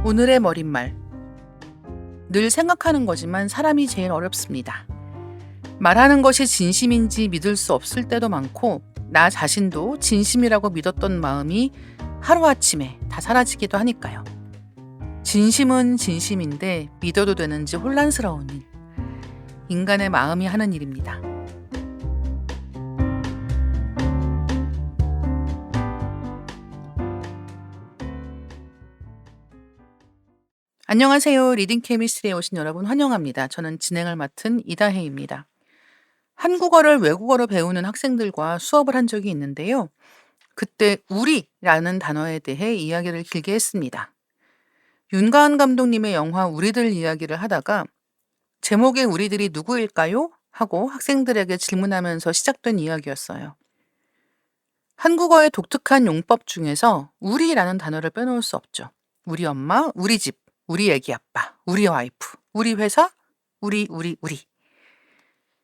오늘의 머릿말. 늘 생각하는 거지만 사람이 제일 어렵습니다. 말하는 것이 진심인지 믿을 수 없을 때도 많고 나 자신도 진심이라고 믿었던 마음이 하루아침에 다 사라지기도 하니까요. 진심은 진심인데 믿어도 되는지 혼란스러운 일. 인간의 마음이 하는 일입니다. 안녕하세요. 리딩 케미스트리에 오신 여러분 환영합니다. 저는 진행을 맡은 이다혜입니다. 한국어를 외국어로 배우는 학생들과 수업을 한 적이 있는데요. 그때 우리라는 단어에 대해 이야기를 길게 했습니다. 윤가은 감독님의 영화 우리들 이야기를 하다가 제목의 우리들이 누구일까요? 하고 학생들에게 질문하면서 시작된 이야기였어요. 한국어의 독특한 용법 중에서 우리라는 단어를 빼놓을 수 없죠. 우리 엄마, 우리 집, 우리 애기 아빠, 우리 와이프, 우리 회사, 우리.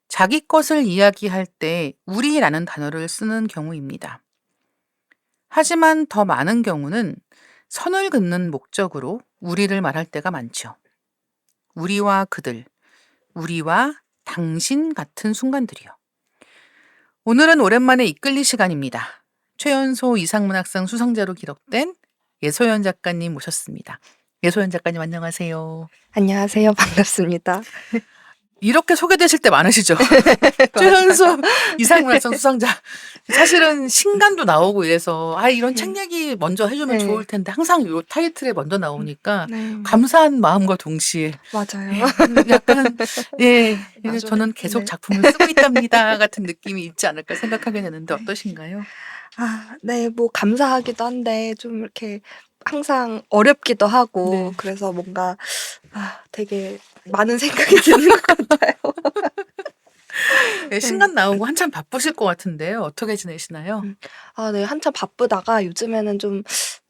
자기 것을 이야기할 때 우리라는 단어를 쓰는 경우입니다. 하지만 더 많은 경우는 선을 긋는 목적으로 우리를 말할 때가 많죠. 우리와 그들, 우리와 당신 같은 순간들이요. 오늘은 오랜만에 이끌리 시간입니다. 최연소 이상문학상 수상자로 기록된 예소연 작가님 모셨습니다. 예소연 작가님 안녕하세요. 안녕하세요. 반갑습니다. 이렇게 소개되실 때 많으시죠? 최연소 이상문학상 수상자. 사실은 신간도 나오고 이래서 이런 책 얘기 먼저 해주면 네. 좋을 텐데 항상 이 타이틀에 먼저 나오니까 네. 감사한 마음과 동시에 맞아요. 약간 맞아요. 저는 계속 네. 작품을 쓰고 있답니다 같은 느낌이 있지 않을까 생각하게 되는데 어떠신가요? 네, 뭐 감사하기도 한데 좀 이렇게 항상 어렵기도 하고 네. 그래서 뭔가 되게 많은 생각이 드는 것 같아요. 네, 신간 나오고 한참 바쁘실 것 같은데요. 어떻게 지내시나요? 네, 한참 바쁘다가 요즘에는 좀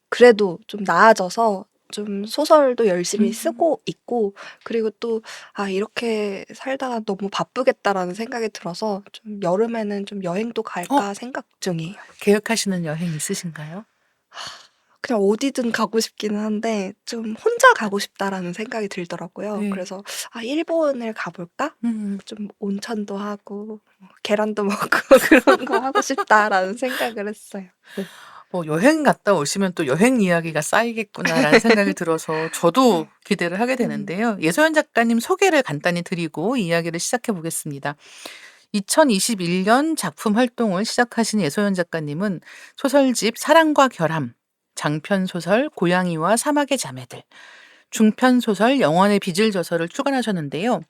그래도 좀 나아져서 좀 소설도 열심히 쓰고 있고 그리고 또 이렇게 살다가 너무 바쁘겠다라는 생각이 들어서 좀 여름에는 좀 여행도 갈까 생각 중이에요. 계획하시는 여행 있으신가요? 그냥 어디든 가고 싶기는 한데 좀 혼자 가고 싶다라는 생각이 들더라고요. 네. 그래서 일본을 가볼까? 좀 온천도 하고 계란도 먹고 그런 거 하고 싶다라는 생각을 했어요. 네. 여행 갔다 오시면 또 여행 이야기가 쌓이겠구나라는 생각이 들어서 저도 기대를 하게 되는데요. 예소연 작가님 소개를 간단히 드리고 이야기를 시작해 보겠습니다. 2021년 작품 활동을 시작하신 예소연 작가님은 소설집 사랑과 결함, 장편 소설 고양이와 사막의 자매들, 중편 소설 영원의 빚을 져서를 출간하셨는데요.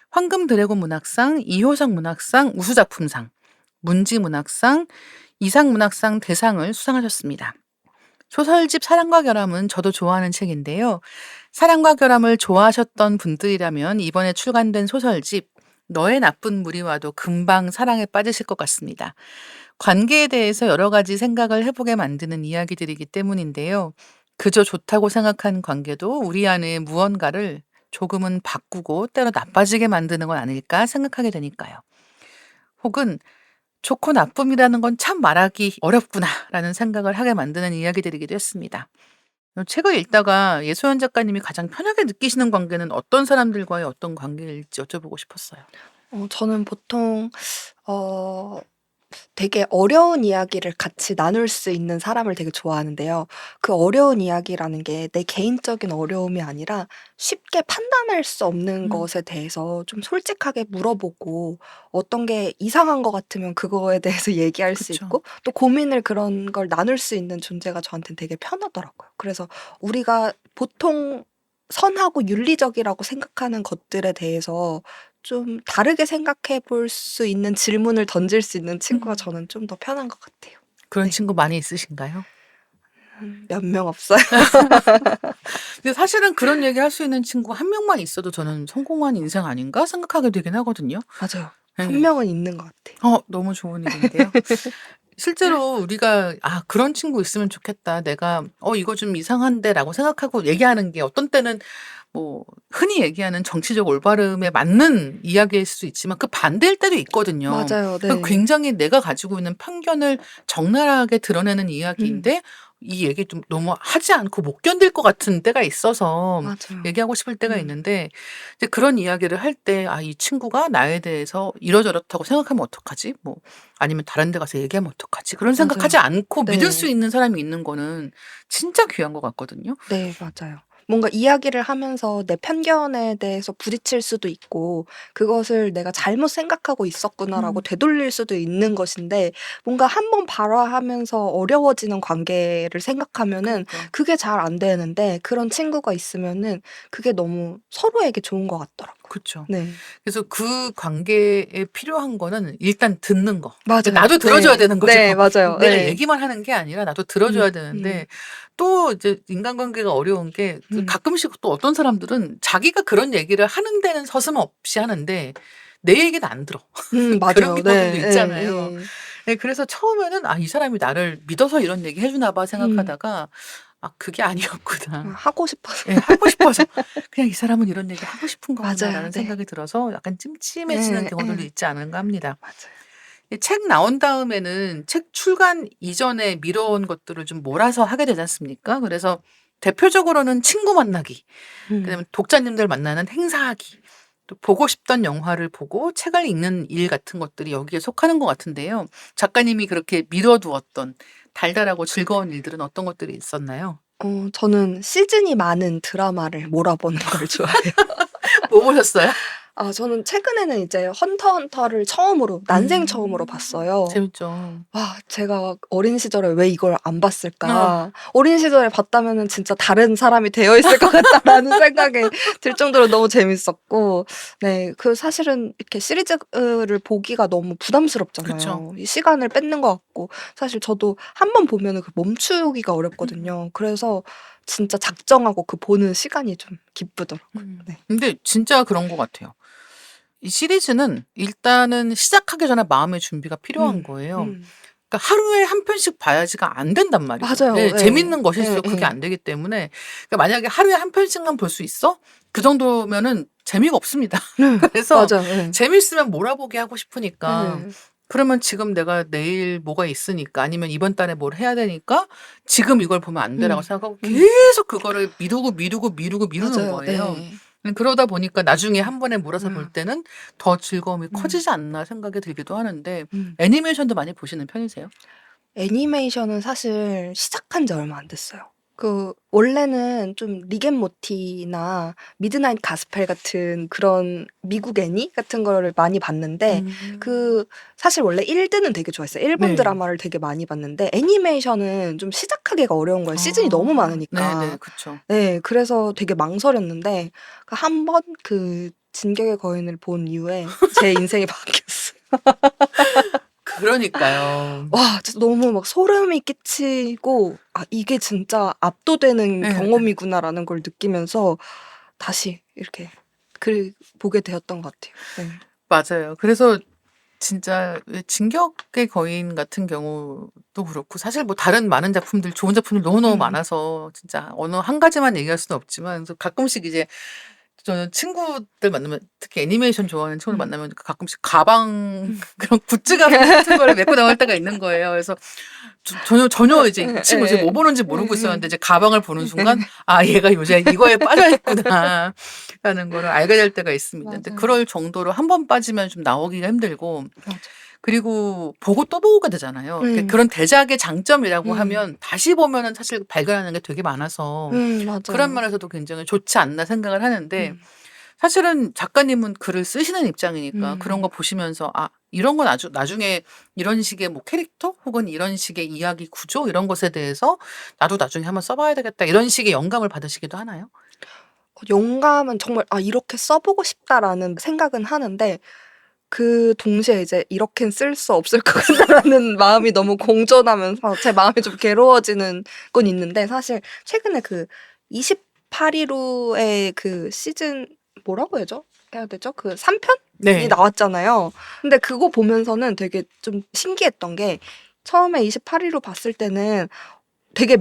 황금 드래곤 문학상, 이효석 문학상 우수작품상, 문지 문학상, 이상 문학상 대상을 수상하셨습니다. 소설집 사랑과 결함은 저도 좋아하는 책인데요. 사랑과 결함을 좋아하셨던 분들이라면 이번에 출간된 소설집 너의 나쁜 무리와도 금방 사랑에 빠지실 것 같습니다. 관계에 대해서 여러 가지 생각을 해보게 만드는 이야기들이기 때문인데요. 그저 좋다고 생각한 관계도 우리 안에 무언가를 조금은 바꾸고 때로 나빠지게 만드는 건 아닐까 생각하게 되니까요. 혹은 좋고 나쁨이라는 건 참 말하기 어렵구나라는 생각을 하게 만드는 이야기들이기도 했습니다. 책을 읽다가 예소연 작가님이 가장 편하게 느끼시는 관계는 어떤 사람들과의 어떤 관계일지 여쭤보고 싶었어요. 저는 보통 되게 어려운 이야기를 같이 나눌 수 있는 사람을 되게 좋아하는데요. 그 어려운 이야기라는 게 내 개인적인 어려움이 아니라 쉽게 판단할 수 없는 것에 대해서 좀 솔직하게 물어보고 어떤 게 이상한 것 같으면 그거에 대해서 얘기할 수 그쵸. 있고 또 고민을 그런 걸 나눌 수 있는 존재가 저한테는 되게 편하더라고요. 그래서 우리가 보통 선하고 윤리적이라고 생각하는 것들에 대해서 좀 다르게 생각해 볼 수 있는 질문을 던질 수 있는 친구가 저는 좀 더 편한 것 같아요. 그런 네. 친구 많이 있으신가요? 몇 명 없어요. 근데 사실은 그런 얘기 할 수 있는 친구 한 명만 있어도 저는 성공한 인생 아닌가 생각하게 되긴 하거든요. 맞아요. 네. 한 명은 있는 것 같아요. 너무 좋은 일인데요. 실제로 우리가 그런 친구 있으면 좋겠다. 내가 이거 좀 이상한데라고 생각하고 얘기하는 게 어떤 때는 뭐 흔히 얘기하는 정치적 올바름에 맞는 이야기일 수 있지만 그 반대일 때도 있거든요. 맞아요. 그러니까 네. 굉장히 내가 가지고 있는 편견을 적나라하게 드러내는 이야기인데 이 얘기 좀 너무 하지 않고 못 견딜 것 같은 때가 있어서 맞아요. 얘기하고 싶을 때가 음. 있는데 이제 그런 이야기를 할 때 '아 이 친구가 나에 대해서 이러저렇다고 생각하면 어떡하지?' 뭐 아니면 '다른 데 가서 얘기하면 어떡하지?' 그런 생각하지 맞아요. 않고 믿을 수 네. 있는 사람이 있는 거는 진짜 귀한 것 같거든요. 네, 맞아요. 뭔가 이야기를 하면서 내 편견에 대해서 부딪힐 수도 있고, 그것을 '내가 잘못 생각하고 있었구나.'라고 음. 되돌릴 수도 있는 것인데, 뭔가 한 번 발화하면서 어려워지는 관계를 생각하면은 그러니까. 그게 잘 안 되는데, 그런 친구가 있으면은 그게 너무 서로에게 좋은 것 같더라고요. 그쵸. 네. 그래서 그 관계에 필요한 거는 일단 듣는 거. 그러니까 맞아요. 나도 들어줘야 네. 되는 거죠. 네, 맞아요. 내가 네. 얘기만 하는 게 아니라 나도 들어줘야 되는데 음. 또 이제 인간관계가 어려운 게 그 음. 가끔씩 또 어떤 사람들은 자기가 그런 얘기를 하는 데는 서슴없이 하는데 내 얘기는 안 들어. 그런 맞아요. 경우들도 네. 있잖아요. 예예. 네 그래서 처음에는 '아 이 사람이 나를 믿어서 이런 얘기 해 주나 봐.' 음. 생각하다가 '아 그게 아니었구나.' 하고 싶어서. 예 하고 싶어서 '그냥 이 사람은 이런 얘기 하고 싶은 맞아요. 거구나.'라는 네. 생각이 들어서 약간 찜찜해지는 예 경우들도 예. 있지 않은가 합니다. 맞아요. 이 책 나온 다음에는 책 출간 이전에 미뤄온 것들을 좀 몰아서 하게 되지 않습니까? 그래서 대표적으로는 친구 만나기, 음. 그다음에 독자님들 만나는 행사하기, 또 보고 싶던 영화를 보고 책을 읽는 일 같은 것들이 여기에 속하는 것 같은데요. 작가님이 그렇게 미뤄두었던 달달하고 즐거운 일들은 어떤 것들이 있었나요? 저는 시즌이 많은 드라마를 몰아보는 걸 좋아해요. 뭐 보셨어요? 저는 최근에는 이제 헌터 헌터를 처음으로 난생 처음으로 음. 봤어요. 재밌죠. 와, 제가 어린 시절에 '왜 이걸 안 어. 봤을까?' 어린 시절에 봤다면은 진짜 다른 사람이 되어 있을 것 같다라는 생각이 들 정도로 너무 재밌었고, 네, 그 사실은 이렇게 시리즈를 보기가 너무 그쵸. 부담스럽잖아요. 이 시간을 뺏는 것 같고, 사실 저도 한 번 보면은 그 멈추기가 음. 어렵거든요. 그래서 진짜 작정하고 그 보는 시간이 좀 기쁘더라고요. 네. 근데 진짜 그런 것 같아요. 이 시리즈는 일단은 시작하기 전에 마음의 준비가 필요한 음. 거예요. 음. 그러니까 하루에 한 편씩 봐야지가 안 된단 말이죠. 맞아요. 예. 예. 재밌는 것일수록 그게 예예. 안 되기 때문에 그러니까 만약에 하루에 한 편씩만 볼 수 있어? 그 정도면은 재미가 없습니다. 그래서 맞아요. 예. 재밌으면 몰아보게 하고 싶으니까 예. 그러면 지금 내가 내일 뭐가 있으니까 아니면 이번 달에 뭘 해야 되니까 지금 이걸 보면 안 되라고 음. 생각하고 음. 계속 그거를 미루는 맞아요. 거예요. 네. 그러다 보니까 나중에 한 번에 몰아서 볼 음. 때는 더 즐거움이 음. 커지지 않나 생각이 들기도 하는데 음. 애니메이션도 많이 보시는 편이세요? 애니메이션은 사실 시작한 지 얼마 안 됐어요. 원래는 좀 릭 앤 모티나 미드나잇 가스펠 같은 그런 미국 애니 같은 거를 많이 봤는데, 음. 사실 원래 1드는 되게 좋아했어요. 일본 네. 드라마를 되게 많이 봤는데 애니메이션은 좀 시작하기가 어려운 거예요, 시즌이 너무 아. 네네. 많으니까. 그쵸. 네. 그래서 되게 망설였는데 한 번 진격의 거인을 본 이후에 제 인생이 바뀌었어요. 그러니까요. 와, 진짜 너무 막 소름이 끼치고 '아 이게 진짜 압도되는 예. 경험이구나.'라는 걸 느끼면서 다시 이렇게 보게 되었던 것 같아요. 네. 맞아요. 그래서 진짜 왜 진격의 거인 같은 경우도 그렇고 사실 뭐 다른 많은 작품들 좋은 작품들 너무너무 음. 많아서 진짜 어느 한 가지만 얘기할 수는 없지만 그래서 가끔씩 이제 저는 친구들 만나면 특히 애니메이션 좋아하는 친구들 음. 만나면 가끔씩 가방 음. 그런 굿즈 가방 같은 거를 메고 나올 때가 있는 거예요. 그래서 전혀 이제 이 친구 지금 뭐 보는지 모르고 있었는데 이제 가방을 보는 순간 '아 얘가 요새 이거에 빠져 있구나.'라는 거를 알게 될 때가 있습니다. 근데 맞아요. 그럴 정도로 한 번 빠지면 좀 나오기가 힘들고 맞아요. 그리고 보고 또 보게 되잖아요. 음. 그런 대작의 장점이라고 음. 하면 다시 보면은 사실 발견하는 게 되게 많아서 그런 맞아요. 면에서도 굉장히 좋지 않나 생각을 하는데 음. 사실은 작가님은 글을 쓰시는 입장이니까 그런 거 음. 보시면서 '아 이런 건 나중에 이런 식의 뭐 캐릭터 혹은 이런 식의 이야기 구조 이런 것에 대해서 나도 나중에 한번 써 봐야 되겠다.' 이런 식의 영감을 받으시기도 하나요? 영감은 정말 '아 이렇게 써 보고 싶다.'라는 생각은 하는데, 동시에 이제 '이렇게는 쓸 수 없을 것 같다.'라는 마음이 너무 공존하면서 제 마음이 좀 괴로워지는 건 있는데, 사실 최근에 28일후의 시즌, 뭐라고 해야 되죠? 3 편이 네. 나왔잖아요. 근데 그거 보면서는 되게 좀 신기했던 게, 처음에 28일후 봤을 때는 되게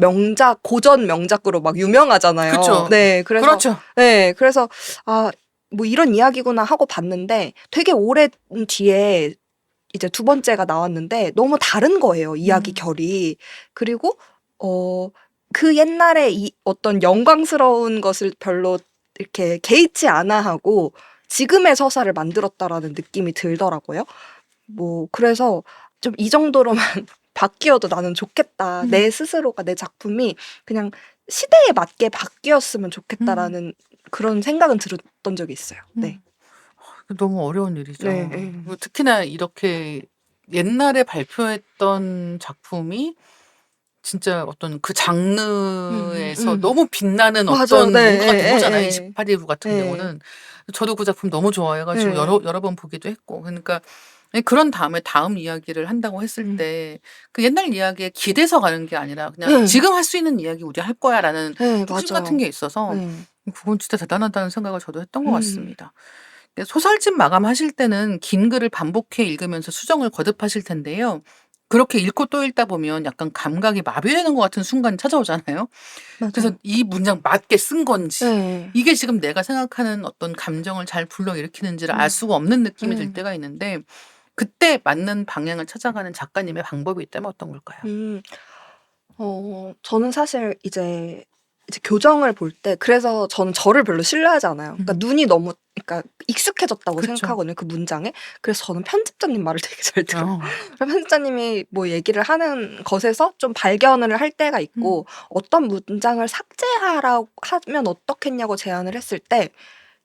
고전 명작으로 막 유명하잖아요. 그쵸. 네. 그래서 그렇죠. 네. 그래서 '아 뭐 이런 이야기구나.' 하고 봤는데, 되게 오랜 뒤에 이제 두 번째가 나왔는데 너무 다른 거예요, 이야기 음. 결이. 그리고 어 그 옛날에 이 어떤 영광스러운 것을 별로 이렇게 개의치 않아 하고 지금의 서사를 만들었다라는 느낌이 들더라고요. 뭐 그래서 좀 '이 정도로만 바뀌어도 나는 좋겠다. 음. 내 스스로가 내 작품이 그냥 시대에 맞게 바뀌었으면 음. 좋겠다.'라는 그런 생각은 들었던 적이 있어요. 네. 너무 어려운 일이죠. 네. 그리고 특히나 이렇게 옛날에 발표했던 작품이 진짜 어떤 그 장르에서 너무 빛나는 맞아요. 어떤 네. 뭔가가 된 거잖아요. 예예예. 28 일부 같은 예. 경우는. 저도 그 작품 너무 좋아해 가지고 네. 여러 번 보기도 했고. 그러니까 그런 다음에 다음 이야기를 한다고 했을 음. 때 그 옛날 이야기에 기대서 가는 게 아니라 그냥 네. '지금 할 수 있는 이야기 우리 할 거야.'라는 네 뚝심 같은 맞아요. 게 있어서 네. 그건 진짜 대단하다는 생각을 저도 했던 것 음. 같습니다. 소설집 마감하실 때는 긴 글을 반복해 읽으면서 수정을 거듭하실 텐데요. 그렇게 읽고 또 읽다 보면 약간 감각이 마비되는 것 같은 순간이 찾아오잖아요. 그래서 맞아요. 이 문장 맞게 쓴 건지 예. 이게 지금 내가 생각하는 어떤 감정을 잘 불러일으키는지를 알 음. 수가 없는 느낌이 들 예. 때가 있는데 그때 맞는 방향을 찾아가는 작가님의 방법이 있다면 어떤 걸까요? 음. 저는 사실 이제 교정을 볼 때 그래서 저는 저를 별로 신뢰하지 않아요. 그러니까 음. 눈이 너무 그러니까 익숙해졌다고 그쵸. 생각하거든요, 그 문장에. 그래서 저는 편집자님 말을 되게 잘 들어요. 어. 그럼 편집자님이 뭐 얘기를 하는 것에서 좀 발견을 할 때가 음. 있고 어떤 문장을 삭제하라고 하면 어떻겠냐고 제안을 했을 때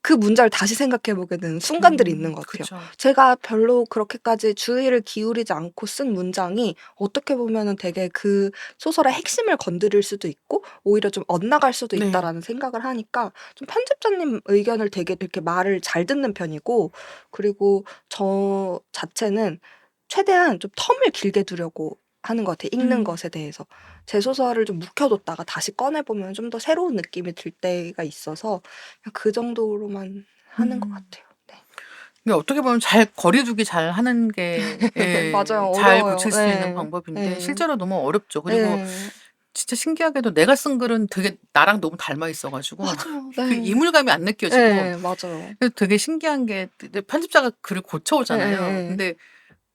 그 문장을 다시 생각해 보게 되는 순간들이 있는 것 같아요. 그쵸. 제가 별로 그렇게까지 주의를 기울이지 않고 쓴 문장이 어떻게 보면은 되게 그 소설의 핵심을 건드릴 수도 있고 오히려 좀 엇나갈 수도 네. 있다라는 생각을 하니까 좀 편집자님 의견을 되게 이렇게 말을 잘 듣는 편이고 그리고 저 자체는 최대한 좀 텀을 길게 두려고 하는 것 같아요, 읽는 음. 것에 대해서. 제 소설을 좀 묵혀뒀다가 다시 꺼내 보면 좀 더 새로운 느낌이 들 때가 있어서 그냥 그 정도로만 하는 것 음. 같아요. 네. 근데 어떻게 보면 잘 거리 두기 잘하는 게 맞아요. 잘 어려워요. 고칠 수 있는 네. 방법인데 네. 실제로 너무 어렵죠. 그리고 네. 진짜 신기하게도 내가 쓴 글은 되게 나랑 너무 닮아 있어 가지고 맞아요. 그 네. 이물감이 안 느껴지고 예. 맞아요. 그래서 되게 신기한 게 이제 편집자가 글을 고쳐오잖아요. 예예예. 근데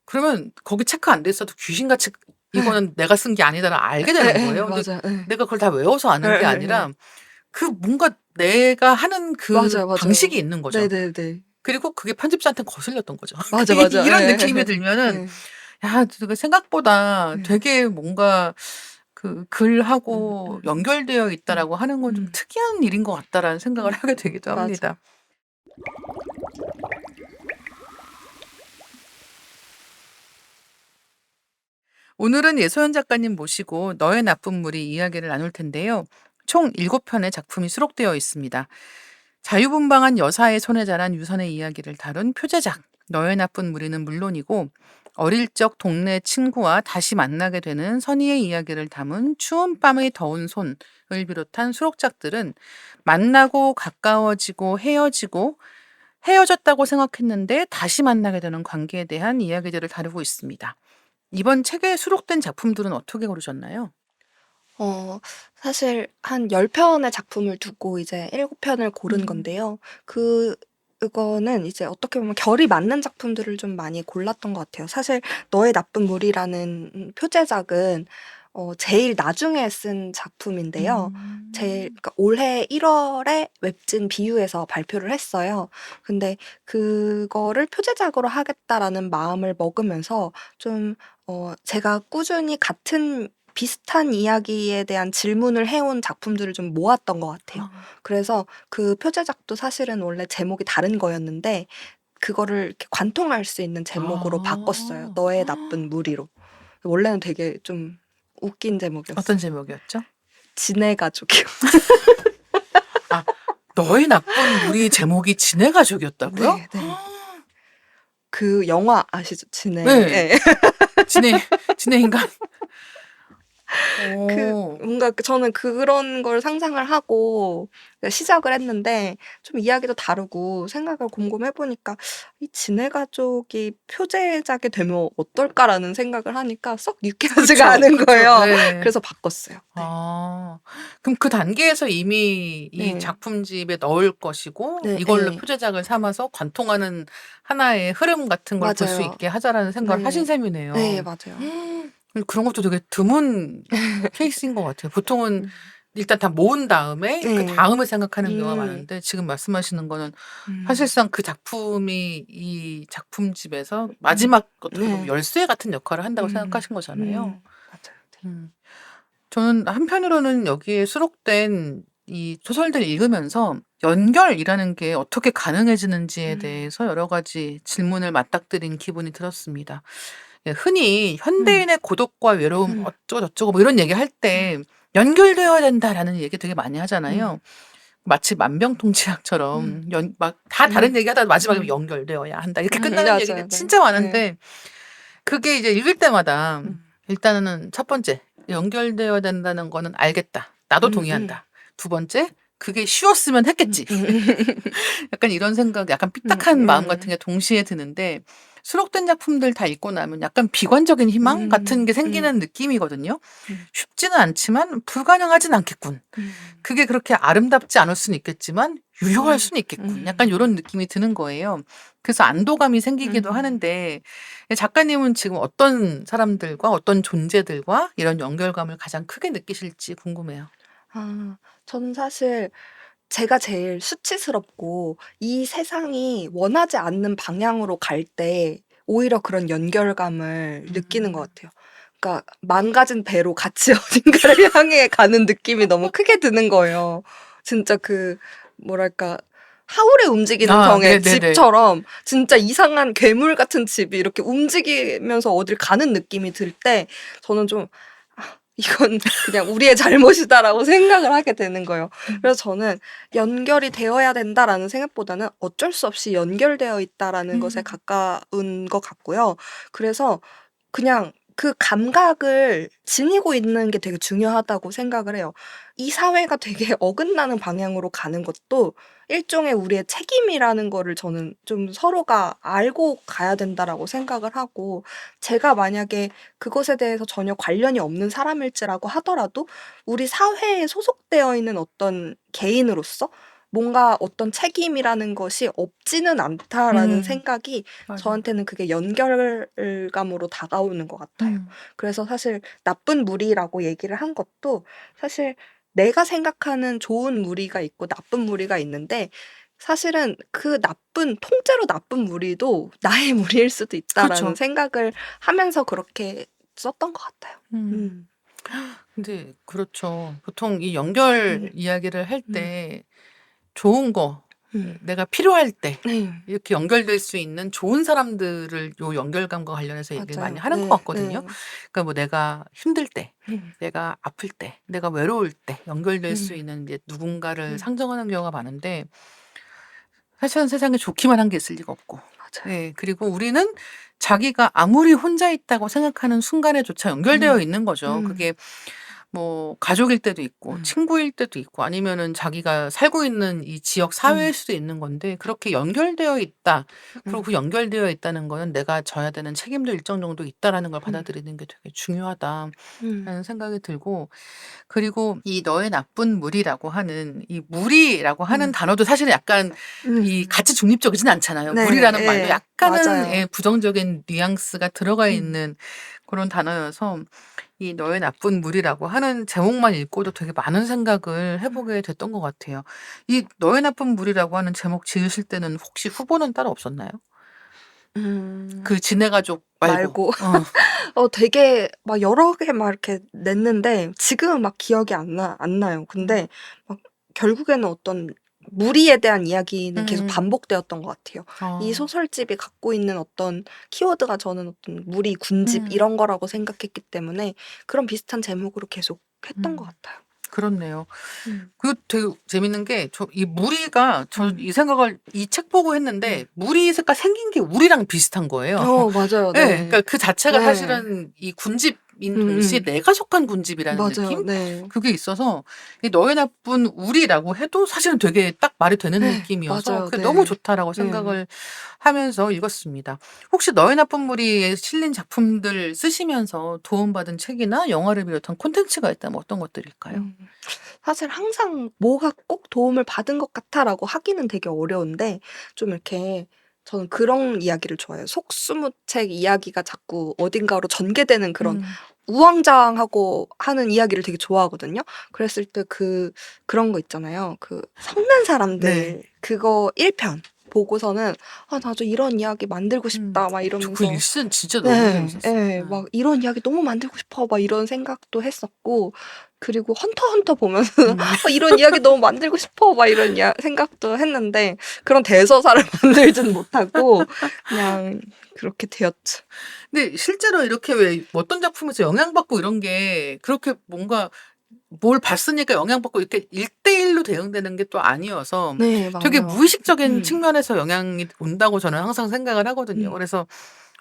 그러면 거기 체크 안 돼 있어도 귀신같이 '이거는 내가 쓴 게 아니다.'를 알게 되는 예예. 거예요. 근데 맞아요. 예. 내가 그걸 다 외워서 아는 게 예예예. 아니라 그 뭔가 내가 하는 그 맞아요, 맞아요. 방식이 있는 거죠. 네네네. 그리고 그게 편집자한테는 거슬렸던 거죠. 맞아, 맞아. 이런 느낌이 예. 들면은 예. '야 그 생각보다 예. 되게 뭔가 그 글하고 음. 연결되어 음. 있다.'라고 하는 건 좀 음. '특이한 일인 것 같다.'라는 생각을 하게 되기도 맞아. 합니다. 오늘은 예소연 작가님 모시고 너의 나쁜 무리 이야기를 나눌 텐데요. 총 7편의 작품이 수록되어 있습니다. 자유분방한 여사의 손에 자란 유선의 이야기를 다룬 표제작 너의 나쁜 무리는 물론이고 어릴 적 동네 친구와 다시 만나게 되는 선희의 이야기를 담은 추운 밤의 더운 손을 비롯한 수록작들은 만나고 가까워지고 헤어지고 헤어졌다고 생각했는데 다시 만나게 되는 관계에 대한 이야기들을 다루고 있습니다. 이번 책에 수록된 작품들은 어떻게 고르셨나요? 어 사실 한 10 편의 작품을 두고 이제 7 편을 고른 음. 건데요. 그거는 이제 어떻게 보면 결이 맞는 작품들을 좀 많이 골랐던 것 같아요. 사실 너의 나쁜 무리라는 표제작은 제일 나중에 쓴 작품인데요. 제일 음. 그러니까 올해 1 월에 웹진 비유에서 발표를 했어요. 근데 그거를 '표제작으로 하겠다.'라는 마음을 먹으면서 좀 제가 꾸준히 같은 비슷한 이야기에 대한 질문을 해온 작품들을 좀 모았던 것 같아요. 아. 그래서 그 표제작도 사실은 원래 제목이 다른 거였는데 그거를 이렇게 관통할 수 있는 제목으로 바꿨어요. 아. 너의 나쁜 무리로. 원래는 되게 좀 웃긴 어떤 제목이었어요. 제목이었죠? 진해 가족이요. 아 너의 나쁜 무리 제목이 진해 가족이었다고요? 네 네. 그 영화 아시죠? 진해. 네. 예. 진해 진해 인간. 그 어. 뭔가 저는 그런 걸 상상을 하고 시작을 했는데 좀 이야기도 다르고 생각을 곰곰해 보니까 '이 진해 가족이 표제작이 되면 어떨까?'라는 생각을 하니까 썩 유쾌하지가 그쵸, 않은 그쵸. 거예요. 예. 그래서 바꿨어요. 네. 아. 그럼 그 단계에서 이미 이 네. 작품집에 넣을 것이고 네 이걸로 예. 표제작을 삼아서 관통하는 하나의 흐름 같은 걸 볼 수 맞아요. 있게 하자라는 생각을 하신 네. 네 셈이네요. 맞아요. 그런 것도 되게 드문 케이스인 것 같아요. 보통은 음. 일단 다 모은 다음에 그 네. 다음을 생각하는 경우가 음. 많은데 지금 말씀하시는 거는 음. 사실상 그 작품이 이 작품집에서 마지막 어떻게 보면 네. 열쇠 같은 역할을 한다고 생각하신 거잖아요. 맞아요. 네. 음. 저는 한편으로는 여기에 수록된 이 소설들을 읽으면서 연결이라는 게 어떻게 가능해지는지에 대해서 여러 가지 질문을 맞닥뜨린 기분이 들었습니다. 예, 흔히 현대인의 고독과 외로움 어쩌고저쩌고 뭐 이런 얘기할 때 연결되어야 된다라는 얘기 되게 많이 하잖아요. 마치 만병통치약처럼 막 다 다른 얘기하다가 마지막에 연결되어야 한다 이렇게 끝나는 얘기가 맞아요. 네. 진짜 많은데 그게 이제 읽을 때마다 음. 일단은 첫 번째 연결되어야 된다는 거는 알겠다. 나도 음. 동의한다. 두 번째 그게 쉬웠으면 했겠지. 약간 이런 생각, 약간 삐딱한 마음 같은 게 동시에 드는데 수록된 작품들 다 읽고 나면 약간 비관적인 희망 같은 게 생기는 느낌이거든요. 쉽지는 않지만 불가능하진 않겠군. 그게 그렇게 아름답지 않을 수는 있겠지만 유효할 수는 있겠군. 약간 이런 느낌이 드는 거예요. 그래서 안도감이 생기기도 하는데 작가님은 지금 어떤 사람들과 어떤 존재들과 이런 연결감을 가장 크게 느끼실지 궁금해요. 저는 사실 제가 제일 수치스럽고 이 세상이 원하지 않는 방향으로 갈 때 오히려 그런 연결감을 느끼는 것 같아요. 그러니까 망가진 배로 같이 어딘가를 향해 가는 느낌이 너무 크게 드는 거예요. 진짜 그 뭐랄까 하울의 움직이는 성의 네네네. 집처럼 진짜 이상한 괴물 같은 집이 이렇게 움직이면서 어딜 가는 느낌이 들 때 저는 좀 이건 그냥 우리의 잘못이다라고 생각을 하게 되는 거예요. 그래서 저는 연결이 되어야 된다라는 생각보다는 어쩔 수 없이 연결되어 있다라는 것에 가까운 것 같고요. 그래서 그냥 그 감각을 지니고 있는 게 되게 중요하다고 생각을 해요. 이 사회가 되게 어긋나는 방향으로 가는 것도 일종의 우리의 책임이라는 거를 저는 좀 서로가 알고 가야 된다라고 생각을 하고 제가 만약에 그것에 대해서 전혀 관련이 없는 사람일지라고 하더라도 우리 사회에 소속되어 있는 어떤 개인으로서 뭔가 어떤 책임이라는 것이 없지는 않다라는 생각이 맞아요. 저한테는 그게 연결감으로 다가오는 것 같아요. 그래서 사실 나쁜 무리라고 얘기를 한 것도 사실 내가 생각하는 좋은 무리가 있고 나쁜 무리가 있는데 사실은 그 통째로 나쁜 무리도 나의 무리일 수도 있다라는 그렇죠. 생각을 하면서 그렇게 썼던 것 같아요. 근데 그렇죠. 보통 이 연결 이야기를 할 때 좋은 거, 내가 필요할 때 네. 이렇게 연결될 수 있는 좋은 사람들을 요 연결감과 관련해서 얘기를 많이 맞아요. 하는 것 네. 같거든요. 네. 그러니까 뭐 내가 힘들 때, 내가 아플 때, 내가 외로울 때 연결될 수 있는 이제 누군가를 상정하는 경우가 많은데 사실은 세상에 좋기만 한 게 있을 리가 없고. 맞아요. 네, 그리고 우리는 자기가 아무리 혼자 있다고 생각하는 순간에조차 연결되어 있는 거죠. 그게 뭐 가족일 때도 있고 친구일 때도 있고 아니면은 자기가 살고 있는 이 지역 사회일 수도 있는 건데 그렇게 연결되어 있다. 그리고 그 연결되어 있다는 거는 내가 져야 되는 책임도 일정 정도 있다라는 걸 받아들이는 게 되게 중요하다라는 생각이 들고 그리고 이 너의 나쁜 무리라고 하는 이 무리라고 하는 단어도 사실은 약간 이 같이 중립적이진 않잖아요. 네. 무리라는 말도 예. 약간은 맞아요. 예, 부정적인 뉘앙스가 들어가 있는 그런 단어여서 이 너의 나쁜 무리라고 하는 제목만 읽고도 되게 많은 생각을 해보게 됐던 것 같아요. 이 너의 나쁜 무리라고 하는 제목 지으실 때는 혹시 후보는 따로 없었나요? 그 진해 가족 말고. 말고 되게 막 여러 개 막 이렇게 냈는데 지금은 막 기억이 안 나요. 근데 막 결국에는 어떤 무리에 대한 이야기는 계속 반복되었던 것 같아요. 이 소설집이 갖고 있는 어떤 키워드가 저는 어떤 무리, 군집 이런 거라고 생각했기 때문에 그런 비슷한 제목으로 계속 했던 것 같아요. 그렇네요. 그리고 되게 재밌는 게 이 무리가 저 이 생각을 이 책 보고 했는데 무리가 생긴 게 우리랑 비슷한 거예요. 맞아요. 예. 네. 그러니까 그 자체가 네. 사실은 이 군집인 동시에 내가 속한 군집이라는 맞아요. 느낌? 네. 그게 있어서 이 너의 나쁜 우리라고 해도 사실은 되게 딱 말이 되는 느낌이어서 맞아요. 그게 네. 너무 좋다라고 생각을 하면서 읽었습니다. 혹시 너의 나쁜 무리에 실린 작품들 쓰시면서 도움받은 책이나 영화를 비롯한 콘텐츠가 있다면 어떤 것들일까요? 사실 항상 뭐가 꼭 도움을 받은 것 같아라고 하기는 되게 어려운데 좀 이렇게 저는 그런 이야기를 좋아해요. 속수무책 이야기가 자꾸 어딘가로 전개되는 그런 우왕좌왕하고 하는 이야기를 되게 좋아하거든요. 그랬을 때 그런 거 있잖아요. 그 섞는 네. 사람들 그거 1편 보고서는 '아 나도 이런 이야기 만들고 싶다.' 막 저 그 이러면서 1시즌 진짜 너무 네. 재밌었어요. 예. 막 '이런 이야기 너무 만들고 싶어.' 막 이런 생각도 했었고 그리고 헌터 보면은 음. '이런 이야기 너무 만들고 싶어.' 막 이런 생각도 했는데 그런 대서사를 만들진 못하고 그냥 그렇게 되었죠. 근데 실제로 이렇게 왜 어떤 작품에서 영향받고 이런 게 그렇게 뭔가 뭘 봤으니까 영향받고 이렇게 1대1로 대응되는 게 또 아니어서 네 되게 맞아요. 무의식적인 측면에서 영향이 온다고 저는 항상 생각을 하거든요. 음. 그래서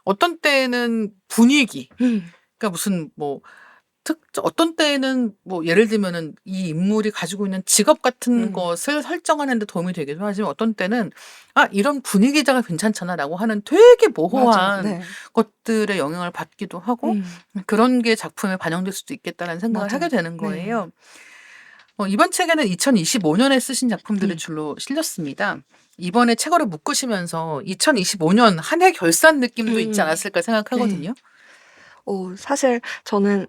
어떤 때는 분위기, 음. 그러니까 무슨 뭐 어떤 때에는 뭐 예를 들면은 이 인물이 가지고 있는 직업 같은 음. 것을 설정하는 데 도움이 되기도 하지만 어떤 때는 '아 이런 분위기자가 괜찮잖아.'라고 하는 되게 맞아. 모호한 네. 것들의 영향을 받기도 하고 음. 그런 게 작품에 반영될 수도 있겠다는 생각을 하게 맞아요. 되는 네. 거예요. 이번 책에는 2025년에 쓰신 작품들이 음. 줄로 실렸습니다. 이번에 책으로 묶으시면서 2025년 한 해 결산 느낌도 있지 음. 않았을까 네. 생각하거든요. 사실 저는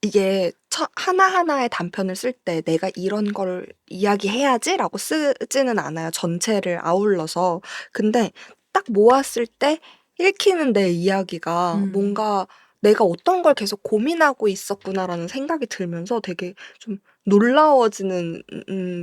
이게 하나하나의 단편을 쓸 때 '내가 이런 걸 이야기해야지.'라고 쓰지는 않아요, 전체를 아울러서. 근데 딱 모았을 때 읽히는 내 이야기가 음. 뭔가 '내가 어떤 걸 계속 고민하고 있었구나.'라는 생각이 들면서 되게 좀 놀라워지는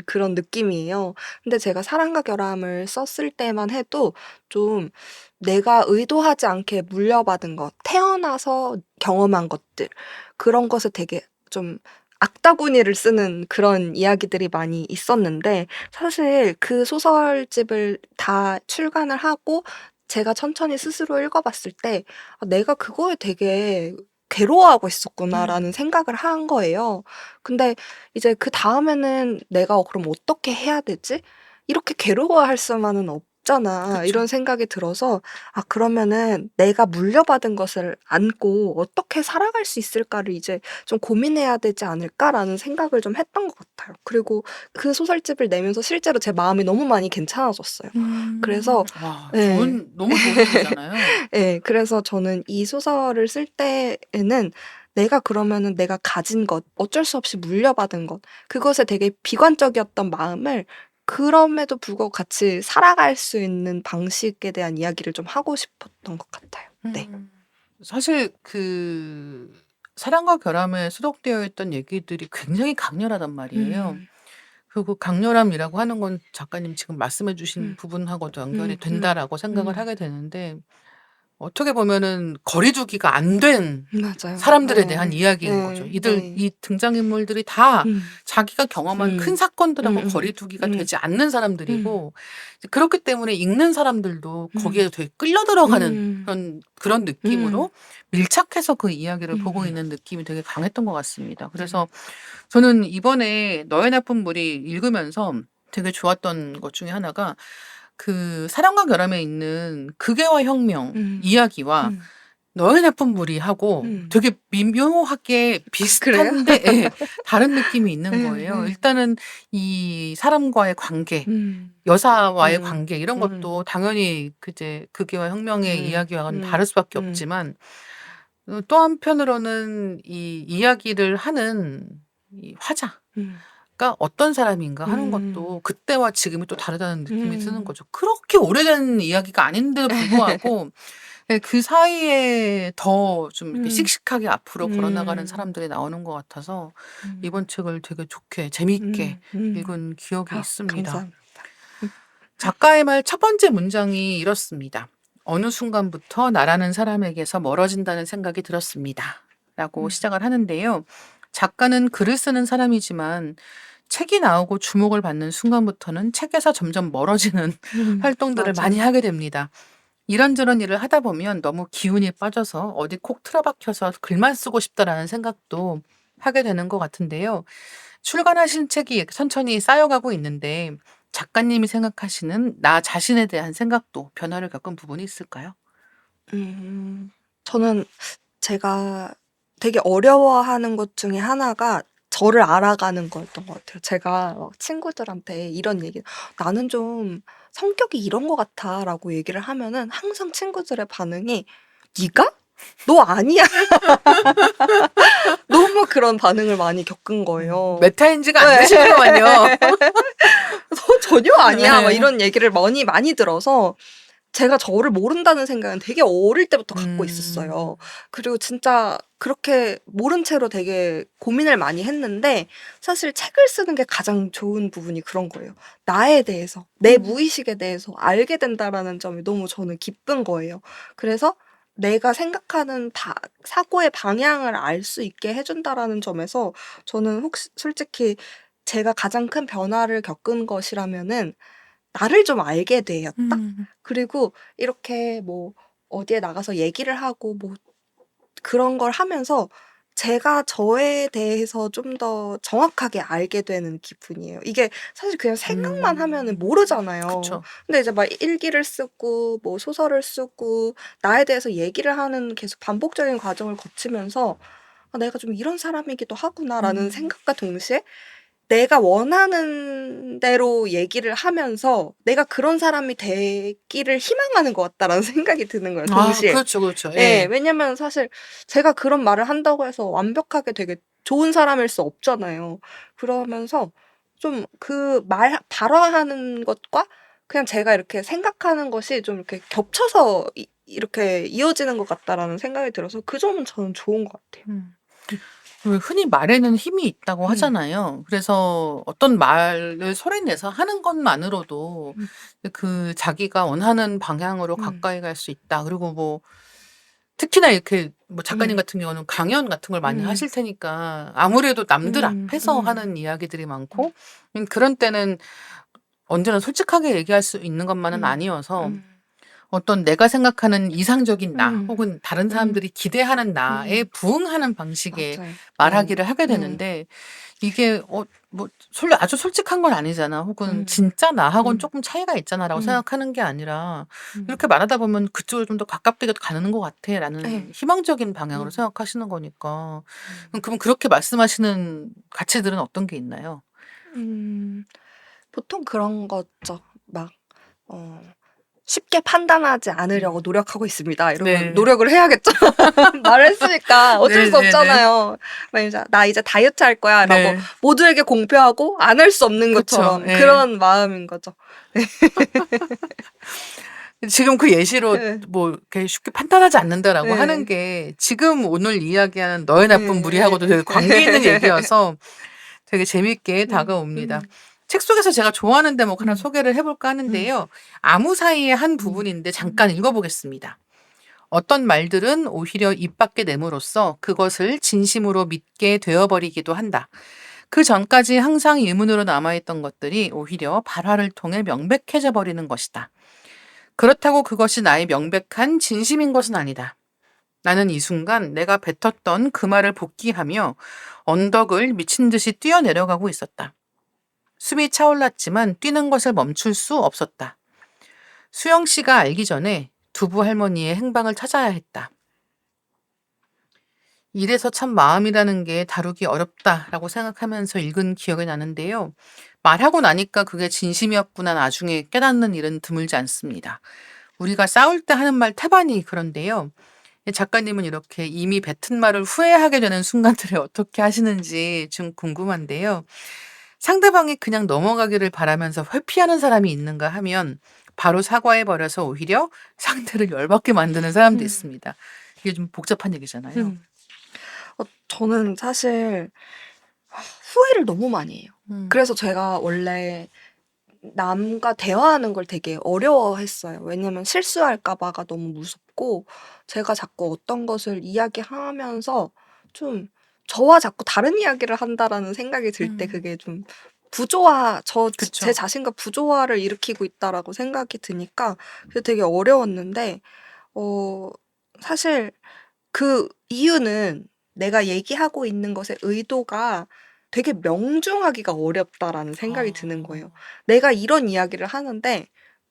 그런 느낌이에요. 근데 제가 사랑과 결함을 썼을 때만 해도 좀 내가 의도하지 않게 물려받은 것, 태어나서 경험한 것들 그런 것을 되게 좀 악다구니를 쓰는 그런 이야기들이 많이 있었는데 사실 그 소설집을 다 출간을 하고 제가 천천히 스스로 읽어 봤을 때 '아 내가 그거에 되게 괴로워하고 있었구나.'라는 음. 생각을 한 거예요. 근데 이제 그다음에는 '내가 그럼 어떻게 해야 되지? 이렇게 괴로워할 수만은 없잖아.' 그쵸. 이런 생각이 들어서 '아 그러면은 내가 물려받은 것을 안고 어떻게 살아갈 수 있을까를 이제 좀 고민해야 되지 않을까?'라는 생각을 좀 했던 것 같아요. 그리고 그 소설집을 내면서 실제로 제 마음이 너무 많이 괜찮아졌어요. 그래서 와 예. 너무 좋은 일이잖아요. 예. 그래서 저는 이 소설을 쓸 때에는 내가 그러면은 내가 가진 것, 어쩔 수 없이 물려받은 것, 그것에 되게 비관적이었던 마음을 그럼에도 불구하고 같이 살아갈 수 있는 방식에 대한 이야기를 좀 하고 싶었던 것 같아요. 네. 사실 그 사랑과 결함에 수록되어 있던 얘기들이 굉장히 강렬하단 말이에요. 음. 그리고 강렬함이라고 하는 건 작가님 지금 말씀해 주신 음. 부분하고도 연결이 음. 음. 된다라고 생각을 음. 하게 되는데 어떻게 보면은 거리 두기가 안 된 맞아요. 사람들에 대한 네. 이야기인 거죠. 네. 네. 이 등장인물들이 다 음. 자기가 경험한 큰 음. 사건들하고 음음. 거리 두기가 음. 되지 않는 음. 사람들이고 이제 그렇기 때문에 읽는 사람들도 음. 거기에 되게 끌려 들어가는 음. 그런 음. 느낌으로 밀착해서 그 이야기를 보고 음. 있는 느낌이 되게 강했던 것 같습니다. 네. 그래서 저는 이번에 너의 나쁜 물이 읽으면서 되게 좋았던 것 중에 하나가 그 사랑과 결함에 있는 극애와 혁명 음. 이야기와 음. 너의 나쁜 물이하고 음. 되게 미묘하게 그래요? 비슷한데 예 다른 느낌이 있는 예 거예요. 예. 일단은 이 사람과의 관계, 음. 여사와의 네. 관계 이런 것도 당연히 그제 극애와 혁명의 이야기와는 다를 음. 수밖에 음. 없지만 또 한편으로는 이 이야기를 하는 이 화자가 음. 어떤 사람인가 하는 음. 것도 그때와 지금이 또 다르다는 느낌이 드는 음. 거죠. 그렇게 오래된 이야기가 아닌데도 불구하고 예 그 사이에 더 좀 이렇게 음. 씩씩하게 앞으로 걸어나가는 음. 사람들이 나오는 것 같아서 음. 이번 책을 되게 좋게 재미있게 음. 읽은 기억이 아 있습니다. 감사합니다. 음. 작가의 말 첫 번째 문장이 이렇습니다. "어느 순간부터 나라는 사람에게서 멀어진다는 생각이 들었습니다." 라고 음. 시작을 하는데요. 작가는 글을 쓰는 사람이지만 책이 나오고 주목을 받는 순간부터는 책에서 점점 멀어지는 활동들을 많이 맞아요. 하게 됩니다. 이런저런 일을 하다 보면 너무 기운이 빠져서 어디 콕 틀어박혀서 글만 쓰고 싶다라는 생각도 하게 되는 것 같은데요. 출간하신 책이 천천히 쌓여가고 있는데 작가님이 생각하시는 나 자신에 대한 생각도 변화를 겪은 부분이 있을까요? 음. 저는 제가 되게 어려워하는 것 중에 하나가 저를 알아가는 거였던 것 같아요. 제가 막 친구들한테 이런 얘기 "나는 좀 성격이 이런 것 같아."라고 얘기를 하면은 항상 친구들의 반응이 "네가? "너 아니야." 너무 그런 반응을 많이 겪은 거예요. 메타인지가 안 네. 되시는구만요. "너 전혀 아니야." 막 네. 이런 얘기를 많이 들어서 제가 저를 모른다는 생각은 되게 어릴 때부터 갖고 음. 있었어요. 그리고 진짜 그렇게 모른 채로 되게 고민을 많이 했는데 사실 책을 쓰는 게 가장 좋은 부분이 그런 거예요. 나에 대해서, 내 무의식에 대해서 알게 된다라는 점이 너무 저는 기쁜 거예요. 그래서 내가 생각하는 사고의 방향을 알 수 있게 해 준다라는 점에서 저는 혹시 솔직히 제가 가장 큰 변화를 겪은 것이라면은 나를 좀 알게 되었다? 음. 그리고 이렇게 뭐 어디에 나가서 얘기를 하고 뭐 그런 걸 하면서 제가 저에 대해서 좀 더 정확하게 알게 되는 기분이에요. 이게 사실 그냥 생각만 하면은 모르잖아요. 그쵸. 근데 이제 막 일기를 쓰고 뭐 소설을 쓰고 나에 대해서 얘기를 하는 계속 반복적인 과정을 거치면서 '아 내가 좀 이런 사람이기도 하구나.'라는 생각과 동시에 내가 원하는 대로 얘기를 하면서 '내가 그런 사람이 되기를 희망하는 것 같다.'라는 생각이 드는 거예요 아 동시에. 그렇죠, 그렇죠. 예. 예. 왜냐면 사실 제가 그런 말을 한다고 해서 완벽하게 되게 좋은 사람일 수 없잖아요. 그러면서 좀 그 발화하는 것과 그냥 제가 이렇게 생각하는 것이 좀 이렇게 겹쳐서 이렇게 이어지는 것 같다라는 생각이 들어서 그 점은 저는 좋은 것 같아요. 음. 왜 흔히 말에는 힘이 있다고 음. 하잖아요. 그래서 어떤 말을 소리내서 하는 것만으로도 음. 그 자기가 원하는 방향으로 음. 가까이 갈 수 있다. 그리고 뭐 특히나 이렇게 뭐 작가님 음. 같은 경우는 강연 같은 걸 많이 음. 하실 테니까 아무래도 남들 음. 앞에서 음. 하는 이야기들이 음. 많고 그런 때는 언제나 솔직하게 얘기할 수 있는 것만은 음. 아니어서 음. 어떤 내가 생각하는 이상적인 나 음. 혹은 다른 음. 사람들이 기대하는 나에 음. 부응하는 방식의 맞아요. 네. 말하기를 하게 되는데 이게 뭐 아주 솔직한 건 아니잖아. 혹은 음. '진짜 나하고는 음. 쪼끔 차이가 있잖아.'라고 음. 생각하는 게 아니라 음. 이렇게 말하다 보면 '그쪽으로 좀 더 가깝게 가는 것 예. 같아.'라는 희망적인 방향으로 음. 생각하시는 거니까. 음. 그럼 그렇게 말씀하시는 가치들은 어떤 게 있나요? 음. 보통 그런 거죠. 막 어 "쉽게 판단하지 않으려고 음. 노력하고 있습니다." 이러면 네. 노력을 해야겠죠. 말을 했으니까 어쩔 수 네네네. 없잖아요. 막 이제 "나 이제 다이어트 할 거야."라고 네. 모두에게 공표하고 안 할 수 없는 그쵸. 것처럼 예. 그런 마음인 거죠. 지금 그 예시로 예. 뭐 이렇게 "쉽게 판단하지 않는다."라고 하는 예. 게 지금 오늘 이야기하는 너의 나쁜 무리하고도 되게 예예예. 관계 있는 얘기여서 되게 재밌게 다가옵니다. 음. 책 속에서 제가 좋아하는 대목 하나 음. 소개를 해 볼까 음. 하는데요. 아무 사이의 한 음. 부분인데 잠깐 읽어 보겠습니다. "어떤 말들은 오히려 입 밖에 내므로써 그것을 진심으로 믿게 되어 버리기도 한다. 그전까지 항상 의문으로 남아 있던 것들이 오히려 발화를 통해 명백해져 버리는 것이다. 그렇다고 그것이 나의 명백한 진심인 것은 아니다. 나는 이 순간 내가 뱉었던 그 말을 복기하며 언덕을 미친 듯이 뛰어내려가고 있었다. 숨이 차올랐지만 뛰는 것을 멈출 수 없었다. 수영 씨가 알기 전에 두부 할머니의 행방을 찾아야 했다. 이래서 참 마음이라는 게 다루기 어렵다라고 생각하면서 읽은 기억이 나는데요. 말하고 나니까 그게 진심이었구나 나중에 깨닫는 일은 드물지 않습니다. 우리가 싸울 때 하는 말 태반이 그런데요. 작가님은 이렇게 이미 뱉은 말을 후회하게 되는 순간들을 어떻게 하시는지 좀 궁금한데요. 상대방이 그냥 넘어가기를 바라면서 회피하는 사람이 있는가 하면 바로 사과해 버려서 오히려 상대를 열받게 만드는 사람도 음. 있습니다. 이게 좀 복잡한 얘기잖아요. 음. 저는 사실 후회를 너무 많이 해요. 음. 그래서 제가 원래 남과 대화하는 걸 되게 어려워했어요. 왜냐면 실수할까 봐가 너무 무섭고 제가 자꾸 어떤 것을 이야기하면서 좀 저와 자꾸 다른 이야기를 한다라는 생각이 들 때 음. 그게 좀 부조화 제 그쵸. 자신과 부조화를 일으키고 있다라고 생각이 드니까 그게 되게 어려웠는데 어 사실 그 이유는 내가 얘기하고 있는 것의 의도가 되게 명중하기가 어렵다라는 생각이 드는 거예요. 아. 내가 이런 이야기를 하는데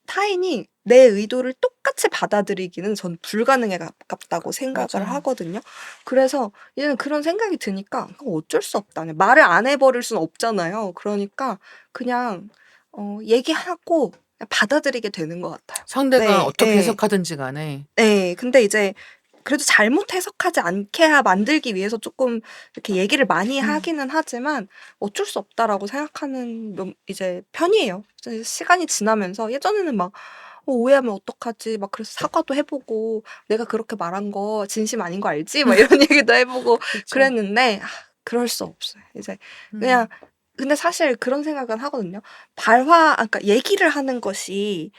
타인이 내 의도를 똑같이 받아들이기는 전 불가능에 가깝다고 생각을 맞아요. 하거든요. 그래서 이제는 그런 생각이 드니까 '그럼 어쩔 수 없다.' 그냥 말을 안 해 버릴 수는 없잖아요. 그러니까 그냥 얘기하고 그냥 받아들이게 되는 것 같아요. 상대가 네. 어떻게 예. 해석하든지 간에. 예. 근데 이제 그래도 잘못 해석하지 않게 만들기 위해서 조금 이렇게 얘기를 많이 하기는 하지만 어쩔 수 없다라고 생각하는 이제 편이에요. 이제 시간이 지나면서 예전에는 막 오해하면 어떡하지? 막 그래서 사과도 해보고 내가 그렇게 말한 거 진심 아닌 거 알지? 막 이런 얘기도 해보고 그쵸. 그랬는데 그럴 수 없어요. 이제 음. 그냥 근데 사실 그런 생각은 하거든요. 그러니까 얘기를 하는 것이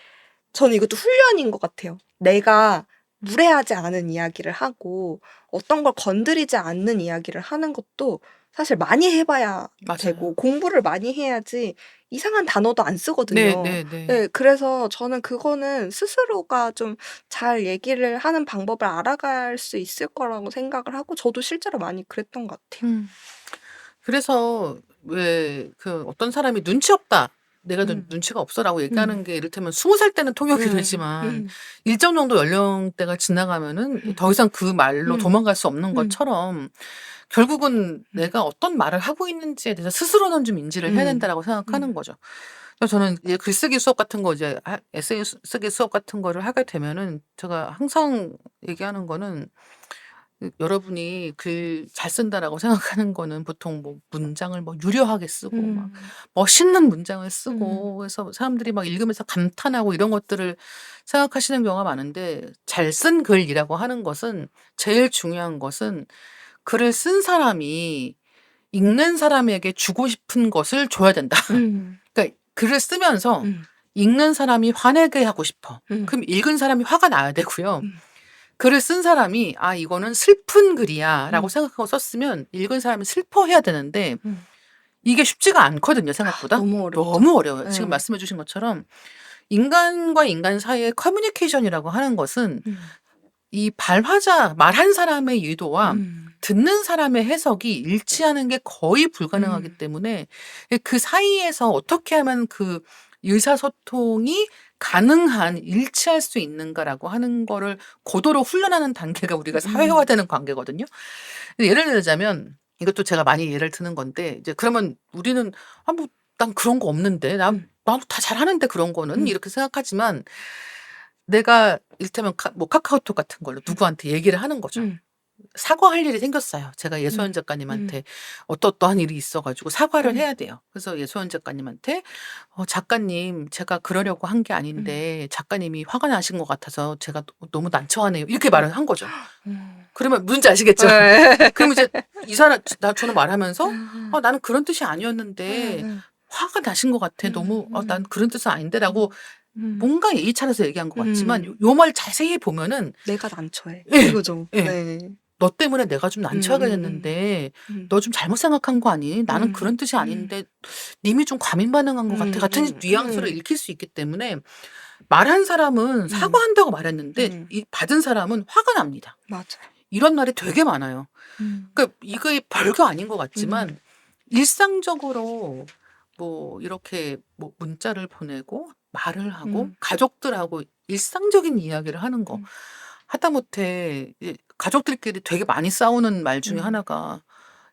저는 이것도 훈련인 것 같아요. 내가 무례하지 않은 이야기를 하고 어떤 걸 건드리지 않는 이야기를 하는 것도 사실 많이 해봐야 되고 맞아요. 공부를 많이 해야지 이상한 단어도 안 쓰거든요. 네네네. 네, 그래서 저는 그거는 스스로가 좀 잘 얘기를 하는 방법을 알아갈 수 있을 거라고 생각을 하고 저도 실제로 많이 그랬던 것 같아요. 그래서 왜 그 어떤 사람이 "눈치 없다. 내가 음. 눈치가 없어."라고 음. 얘기하는 게 이를테면 20살 때는 통역이 음. 되지만 음. 일정 정도 연령대가 지나가면은 더 이상 그 말로 음. 도망갈 수 없는 음. 것처럼 결국은 내가 어떤 말을 하고 있는지에 대해서 스스로는 좀 인지를 해야 된다라고 생각하는 거죠. 그래서 저는 이제 글쓰기 수업 같은 거 이제 에세이 쓰기 수업 같은 거를 하게 되면은 제가 항상 얘기하는 거는 여러분이 글 잘 쓴다라고 생각하는 거는 보통 뭐 문장을 뭐 유려하게 쓰고 막 멋있는 문장을 쓰고 그래서 사람들이 막 읽으면서 감탄하고 이런 것들을 생각하시는 경우가 많은데 잘 쓴 글이라고 하는 것은 제일 중요한 것은 글을 쓴 사람이 읽는 사람에게 주고 싶은 것을 줘야 된다. 그러니까 글을 쓰면서 읽는 사람이 화내게 하고 싶어. 그럼 읽은 사람이 화가 나야 되고요. 글을 쓴 사람이 '아 이거는 슬픈 글이야.'라고 생각하고 썼으면 읽은 사람이 슬퍼해야 되는데 이게 쉽지가 않거든요 생각보다. 너무 어렵죠. 너무 어려워요. 지금 네. 말씀해 주신 것처럼 인간과 인간 사이의 커뮤니케이션이라고 하는 것은 이 발화자 말한 사람의 의도와 듣는 사람의 해석이 일치하는 게 거의 불가능하기 때문에 그 사이에서 어떻게 하면 그 의사소통이 가능한 일치할 수 있는가라고 하는 거를 고도로 훈련하는 단계가 우리가 사회화되는 관계거든요. 예를 들자면 이것도 제가 많이 예를 드는 건데 이제 그러면 우리는 '아 뭐 난 그런 거 없는데. 나도 다 잘하는데 그런 거는.' 이렇게 생각하지만 내가 이를테면 뭐 카카오톡 같은 걸로 누구한테 얘기를 하는 거죠. 사과할 일이 생겼어요. 제가 예소연 작가님한테 어떠어떠한 일이 있어 가지고 사과를 해야 돼요. 그래서 예소연 작가님한테 작가님 제가 그러려고 한 게 아닌데 작가님이 화가 나신 것 같아서 제가 너무 난처하네요." 이렇게 말을 한 거죠. 그러면 뭔지 아시겠죠? 네. 그러면 이제 이 사람 저는 말하면서 나는 그런 뜻이 아니었는데 화가 나신 것 같아. 너무 난 그런 뜻은 아닌데."라고 뭔가 예의 차려서 얘기한 것 같지만 요 말 자세히 보면은 내가 난처해. 예. 이거죠. 예. 네. "너 때문에 내가 좀 난처하게 됐는데 너 좀 잘못 생각한 거 아니니? 나는 그런 뜻이 아닌데 님이 좀 과민 반응한 것 같아." 같은 뉘앙스로 읽힐 수 있기 때문에 말한 사람은 사과한다고 말했는데 이 받은 사람은 화가 납니다. 맞아요. 이런 말이 되게 많아요. 그러니까 이게 별거 아닌 것 같지만 일상적으로 뭐 이렇게 뭐 문자를 보내고 말을 하고 가족들하고 일상적인 이야기를 하는 거 하다못해 가족들끼리 되게 많이 싸우는 말 중에 하나가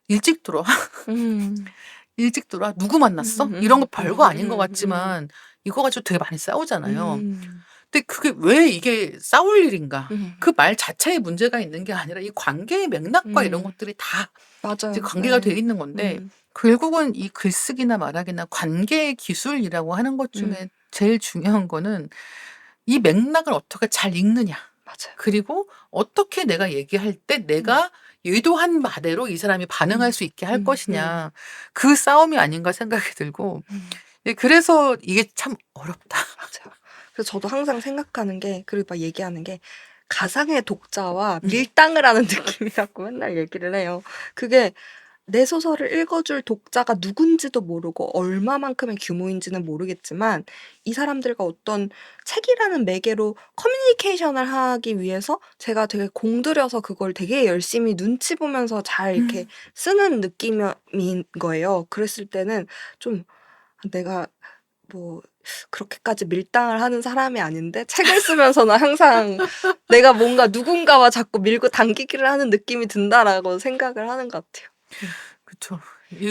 "일찍 들어와." "일찍 들어와." "누구 만났어?" 이런 거 별거 아닌 것 같지만 이거 가지고 되게 많이 싸우잖아요. 근데 그게 왜 이게 싸울 일인가? 그 말 자체에 문제가 있는 게 아니라 이 관계의 맥락과 이런 것들이 다 이제 맞아요. 관계가 네. 되어 있는 건데 결국은 이 글쓰기나 말하기나 관계의 기술이라고 하는 것 중에 제일 중요한 거는 이 맥락을 어떻게 잘 읽느냐. 맞아요. 그리고 어떻게 내가 얘기할 때 내가 의도한 바대로 이 사람이 반응할 수 있게 할 것이냐. 그 싸움이 아닌가 생각이 들고 그래서 이게 참 어렵다. 맞아요. 그래서 저도 항상 생각하는 게 그리고 막 얘기하는 게 가상의 독자와 밀당을 하는 느낌이라고 맨날 얘기를 해요. 그게 내 소설을 읽어줄 독자가 누군지도 모르고 얼마만큼의 규모인지는 모르겠지만 이 사람들과 어떤 책이라는 매개로 커뮤니케이션을 하기 위해서 제가 되게 공들여서 그걸 되게 열심히 눈치 보면서 잘 이렇게 쓰는 느낌인 거예요. 그랬을 때는 좀 내가 뭐 그렇게까지 밀당을 하는 사람이 아닌데 책을 쓰면서는 항상 내가 뭔가 누군가와 자꾸 밀고 당기기를 하는 느낌이 든다라고 생각을 하는 것 같아요. 그쵸.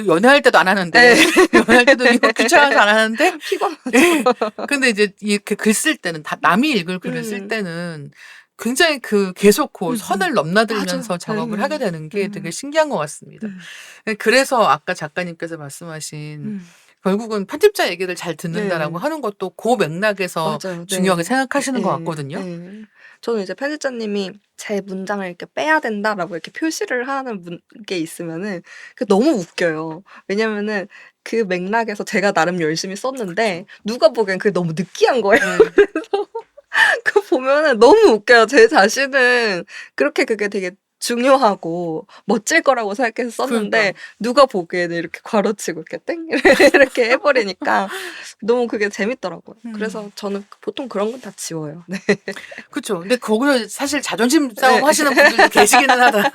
연애할 때도 안 하는데 연애할 때도 이거 귀찮아서 안 하는데 피곤하죠. 근데 이제 이렇게 글 쓸 때는 다 남이 읽을 글을 쓸 때는 굉장히 계속 선을 맞아요. 넘나들면서 작업을 하게 되는 게 되게 신기한 것 같습니다. 그래서 아까 작가님께서 말씀하신 결국은 편집자 얘기를 잘 듣는다라고 네. 하는 것도 그 맥락에서 맞아요. 중요하게 네. 생각하시는 것 예. 같거든요. 예. 저는 이제 편집자님이 제 문장을 이렇게 빼야 된다라고 이렇게 표시를 하는 게 있으면은 너무 웃겨요. 왜냐면은 그 맥락에서 제가 나름 열심히 썼는데 누가 보기엔 그게 너무 느끼한 거예요. 네. 그래서 그거 보면은 너무 웃겨요. 제 자신은 그렇게 그게 되게 중요하고 멋질 거라고 생각해서 썼는데 그러니까. 누가 보기에는 이렇게 괄호치고 이렇게 땡 이렇게 해 버리니까 너무 그게 재밌더라고요. 그래서 저는 보통 그런 건 다 지워요. 네. 그쵸. 근데 거기서 사실 자존심 싸움 네. 하시는 분들도 계시기는 하다.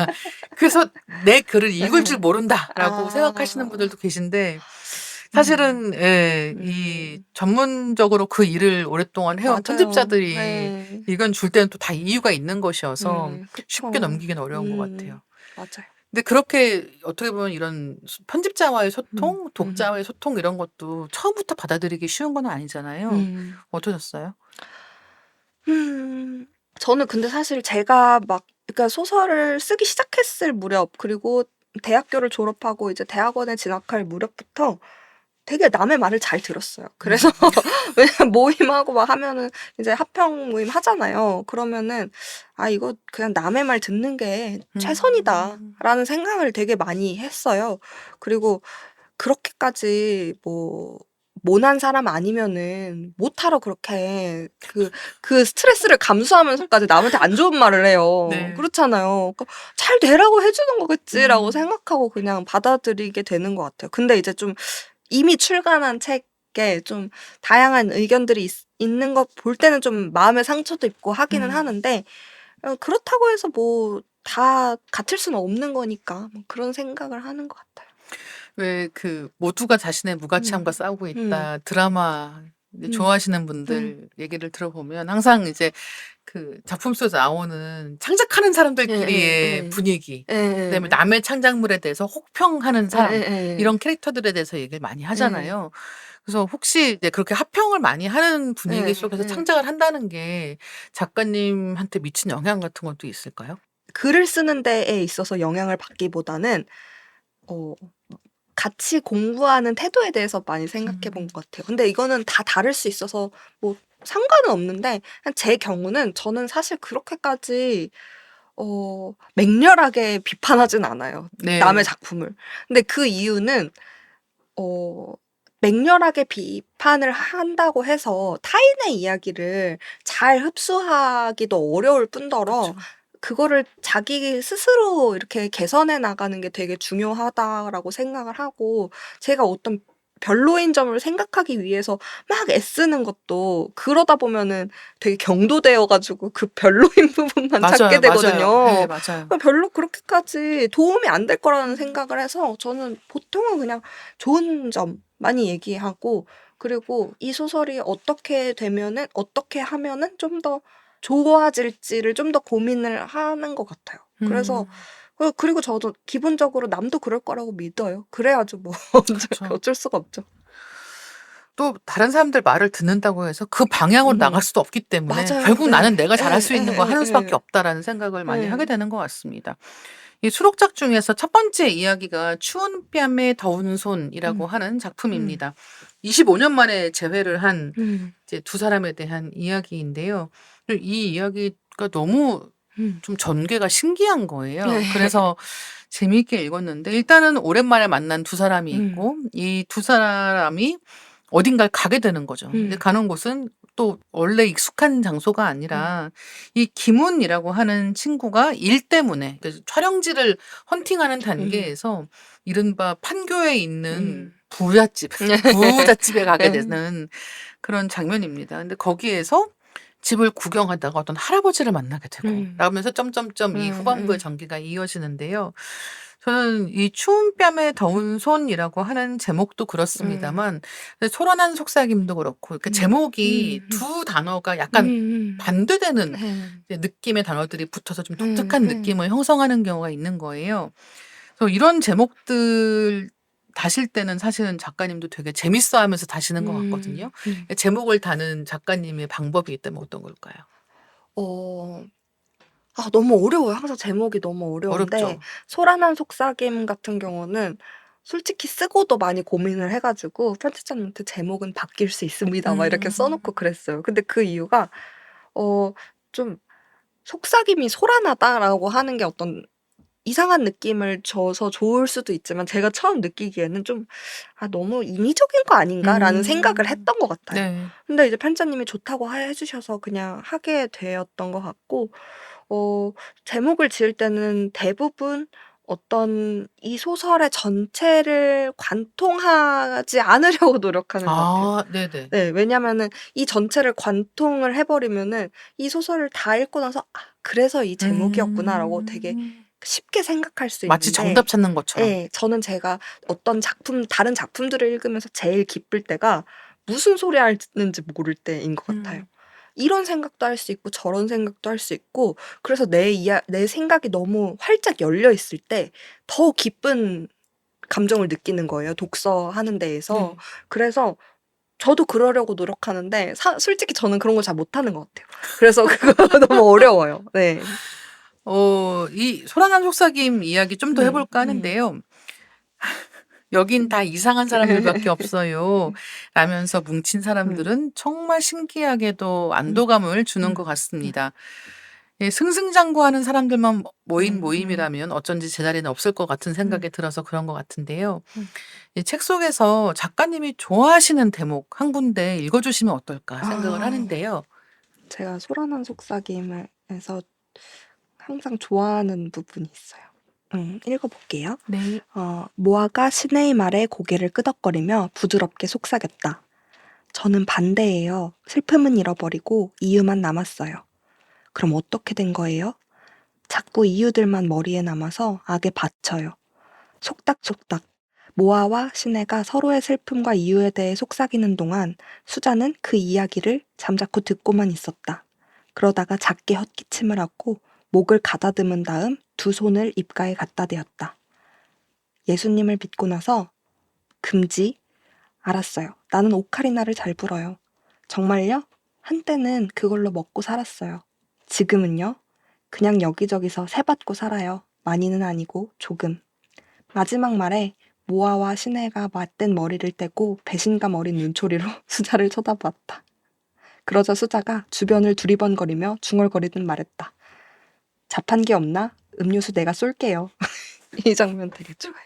그래서 '내 글을 읽을 줄 모른다.'라고 생각하시는 아. 분들도 계신데 사실은 이 전문적으로 그 일을 오랫동안 해온 맞아요. 편집자들이 네. 의견 줄 때는 또 다 이유가 있는 것이어서 쉽게 그쵸. 넘기긴 어려운 것 같아요. 맞아요. 근데 그렇게 어떻게 보면 이런 편집자와의 소통, 음. 독자와의 소통 이런 것도 처음부터 받아들이기 쉬운 건 아니잖아요. 음. 어떠셨어요? 저는 근데 사실 제가 막 그러니까 소설을 쓰기 시작했을 무렵 그리고 대학교를 졸업하고 이제 대학원에 진학할 무렵부터 되게 남의 말을 잘 들었어요. 그래서 왜냐면 모임하고 막 하면은 이제 합평 모임 하잖아요. 그러면은 '아 이거 그냥 남의 말 듣는 게 최선이다.'라는 생각을 되게 많이 했어요. 그리고 그렇게까지 뭐 모난 사람 아니면은 못하러 그렇게 그 스트레스를 감수하면서까지 남한테 안 좋은 말을 해요. 네. 그렇잖아요. 그러니까 '잘 되라고 해 주는 거겠지.'라고 음. 생각하고 그냥 받아들이게 되는 것 같아요. 근데 이제 좀 이미 출간한 책에 좀 다양한 의견들이 있는 거 볼 때는 좀 마음의 상처도 있고 하기는 하는데 그렇다고 해서 뭐 다 같을 수는 없는 거니까 뭐 그런 생각을 하는 것 같아요. 왜 모두가 자신의 무가치함과 싸우고 음. 있다 드라마 이제 음. 좋아하시는 분들 얘기를 들어보면 항상 이제 작품 속에서 나오는 창작하는 사람들끼리의 예예예. 분위기, 그다음에 예예예. 남의 창작물에 대해서 혹평하는 사람 예예예. 이런 캐릭터들에 대해서 얘기를 많이 예. 하잖아요. 그래서 혹시 이제 그렇게 합평을 많이 하는 분위기 예. 속에서 예. 창작을 한다는 게 작가님한테 미친 영향 같은 것도 있을까요? 글을 쓰는 데에 있어서 영향을 받기보다는 어 같이 공부하는 태도에 대해서 많이 생각해 본 음. 것 같아요. 근데 이거는 다 다를 수 있어서 뭐 상관은 없는데 그냥 제 경우는 저는 사실 그렇게까지 맹렬하게 비판하진 않아요, 남의 네. 작품을. 근데 그 이유는 어 맹렬하게 비판을 한다고 해서 타인의 이야기를 잘 흡수하기도 어려울 뿐더러 그쵸. 그거를 자기 스스로 이렇게 개선해 나가는 게 되게 중요하다라고 생각을 하고 제가 어떤 별로인 점을 생각하기 위해서 막 애쓰는 것도 그러다 보면은 되게 경도되어 가지고 그 별로인 부분만 찾게 맞아요, 맞아요. 예, 되거든요. 맞아요. 별로 그렇게까지 도움이 안 될 거라는 음. 생각을 해서 저는 보통은 그냥 좋은 점 많이 얘기하고 그리고 이 소설이 어떻게 되면은 어떻게 하면은 좀 더 좋아질지를 좀 더 고민을 하는 것 같아요. 그래서 음. 그리고 저도 기본적으로 남도 그럴 거라고 믿어요. 그래야죠 뭐. 그쵸. 어쩔 수가 없죠. 또 다른 사람들 말을 듣는다고 해서 그 방향으로 나갈 음. 수도 없기 때문에 맞아요. 결국 네. '나는 내가 잘할 예 수 있는 거 하는 수밖에 예예예. 없다.'라는 생각을 많이 하게 예. 되는 것 같습니다. 이 수록작 중에서 첫 번째 이야기가 추운 뺨에 더운 손이라고 음. 하는 음. 작품입니다. 25년 만에 재회를 한 음. 이제 두 사람에 대한 이야기인데요. 이 이야기가 너무 음. 좀 전개가 신기한 거예요. 네. 그래서 재미있게 읽었는데 일단은 오랜만에 만난 두 사람이 음. 있고 이 두 사람이 어딘가를 가게 되는 거죠. 근데 음. 가는 곳은 또 원래 익숙한 장소가 음. 아니라 이 김훈이라고 하는 친구가 일 때문에 촬영지를 헌팅하는 음. 단계에서 이른바 판교에 있는 음. 부잣집, 부잣집에 가게 예. 되는 그런 장면입니다. 근데 거기에서 집을 구경하다가 어떤 할아버지를 만나게 되고 음. 라면서 점점점 이 후반부의 음. 전개가 이어지는데요. 저는 이 추운 뺨에 더운 손이라고 하는 제목도 음. 그렇습니다만 초란한 속삭임도 그렇고 이렇게 음. 제목이 음. 두 단어가 약간 음. 반대되는 네. 이제 느낌의 단어들이 붙어서 좀 음. 독특한 음. 느낌을 형성하는 경우가 있는 거예요. 그래서 이런 제목들 다실 때는 사실은 작가님도 되게 재밌어 하면서 다시는 것 같거든요. 음. 제목을 다는 작가님의 방법이 있다면 어떤 걸까요? 어 너무 어려워요. 항상 제목이 너무 어려운데 어렵죠. 소란한 속삭임 같은 경우는 솔직히 쓰고도 많이 고민을 해 가지고 편집자님한테 "제목은 바뀔 수 있습니다." 막 이렇게 써 놓고 음. 그랬어요. 근데 그 이유가 좀 '속삭임이 소란하다.'라고 하는 게 어떤 이상한 느낌을 줘서 좋을 수도 있지만 제가 처음 느끼기에는 좀 '아 너무 인위적인 거 아닌가?'라는 생각을 음. 했던 것 같아요. 네. 근데 이제 편집자님이 좋다고 해 주셔서 그냥 하게 되었던 것 같고 어 제목을 지을 때는 대부분 어떤 이 소설의 전체를 관통하지 않으려고 노력하는 것 같아요. 아 네네. 네. 왜냐면은 이 전체를 관통을 해 버리면은 이 소설을 다 읽고 나서 '아 그래서 이 제목이었구나.'라고 되게 음. 쉽게 생각할 수 마치 있는데 정답 찾는 것처럼. 예. 저는 제가 어떤 다른 작품들을 읽으면서 제일 기쁠 때가 무슨 소리 하는지 모를 때인 것 같아요. 음. 이런 생각도 할 수 있고 저런 생각도 할 수 있고 그래서 내 생각이 너무 활짝 열려 있을 때 더 기쁜 감정을 느끼는 거예요, 독서하는 데에서. 네. 그래서 저도 그러려고 노력하는데 솔직히 저는 그런 걸 잘 못하는 것 같아요. 그래서 그거가 너무 어려워요. 네. 이 소란한 속삭임 이야기 좀 더 해 음. 볼까 음. 하는데요. "여긴 다 이상한 사람들밖에 없어요." 라면서 뭉친 음. 사람들은 정말 신기하게도 음. 안도감을 주는 음. 것 음. 같습니다. 예, 승승장구하는 사람들만 모인 음. 음. 모임이라면 어쩐지 제 자리는 없을 것 같은 음. 생각이 들어서 그런 것 같은데요. 음. 이 책 속에서 작가님이 좋아하시는 대목 한 군데 읽어 주시면 어떨까 생각을 아. 하는데요. 제가 소란한 속삭임을 에서 항상 좋아하는 부분이 있어요. 읽어 볼게요. 네. 모아가 시내의 말에 고개를 끄덕거리며 부드럽게 속삭였다. 저는 반대예요. 슬픔은 잃어버리고 이유만 남았어요. 그럼 어떻게 된 거예요? 자꾸 이유들만 머리에 남아서 악에 받쳐요. 속닥속닥. 모아와 시내가 서로의 슬픔과 이유에 대해 속삭이는 동안 수자는 그 이야기를 잠자코 듣고만 있었다. 그러다가 작게 헛기침을 하고 목을 가다듬은 다음 두 손을 입가에 갖다 대었다. 예수님을 믿고 나서 금지. 알았어요. 나는 오카리나를 잘 불어요. 정말요? 한때는 그걸로 먹고 살았어요. 지금은요? 그냥 여기저기서 세받고 살아요. 많이는 아니고 조금. 마지막 말에 모아와 시내가 맞댄 머리를 떼고 배신감 어린 눈초리로 수자를 쳐다봤다. 그러자 수자가 주변을 두리번거리며 중얼거리듯 말했다. 자판기 없나? 음료수 내가 쏠게요. 이 장면 되게 좋아요.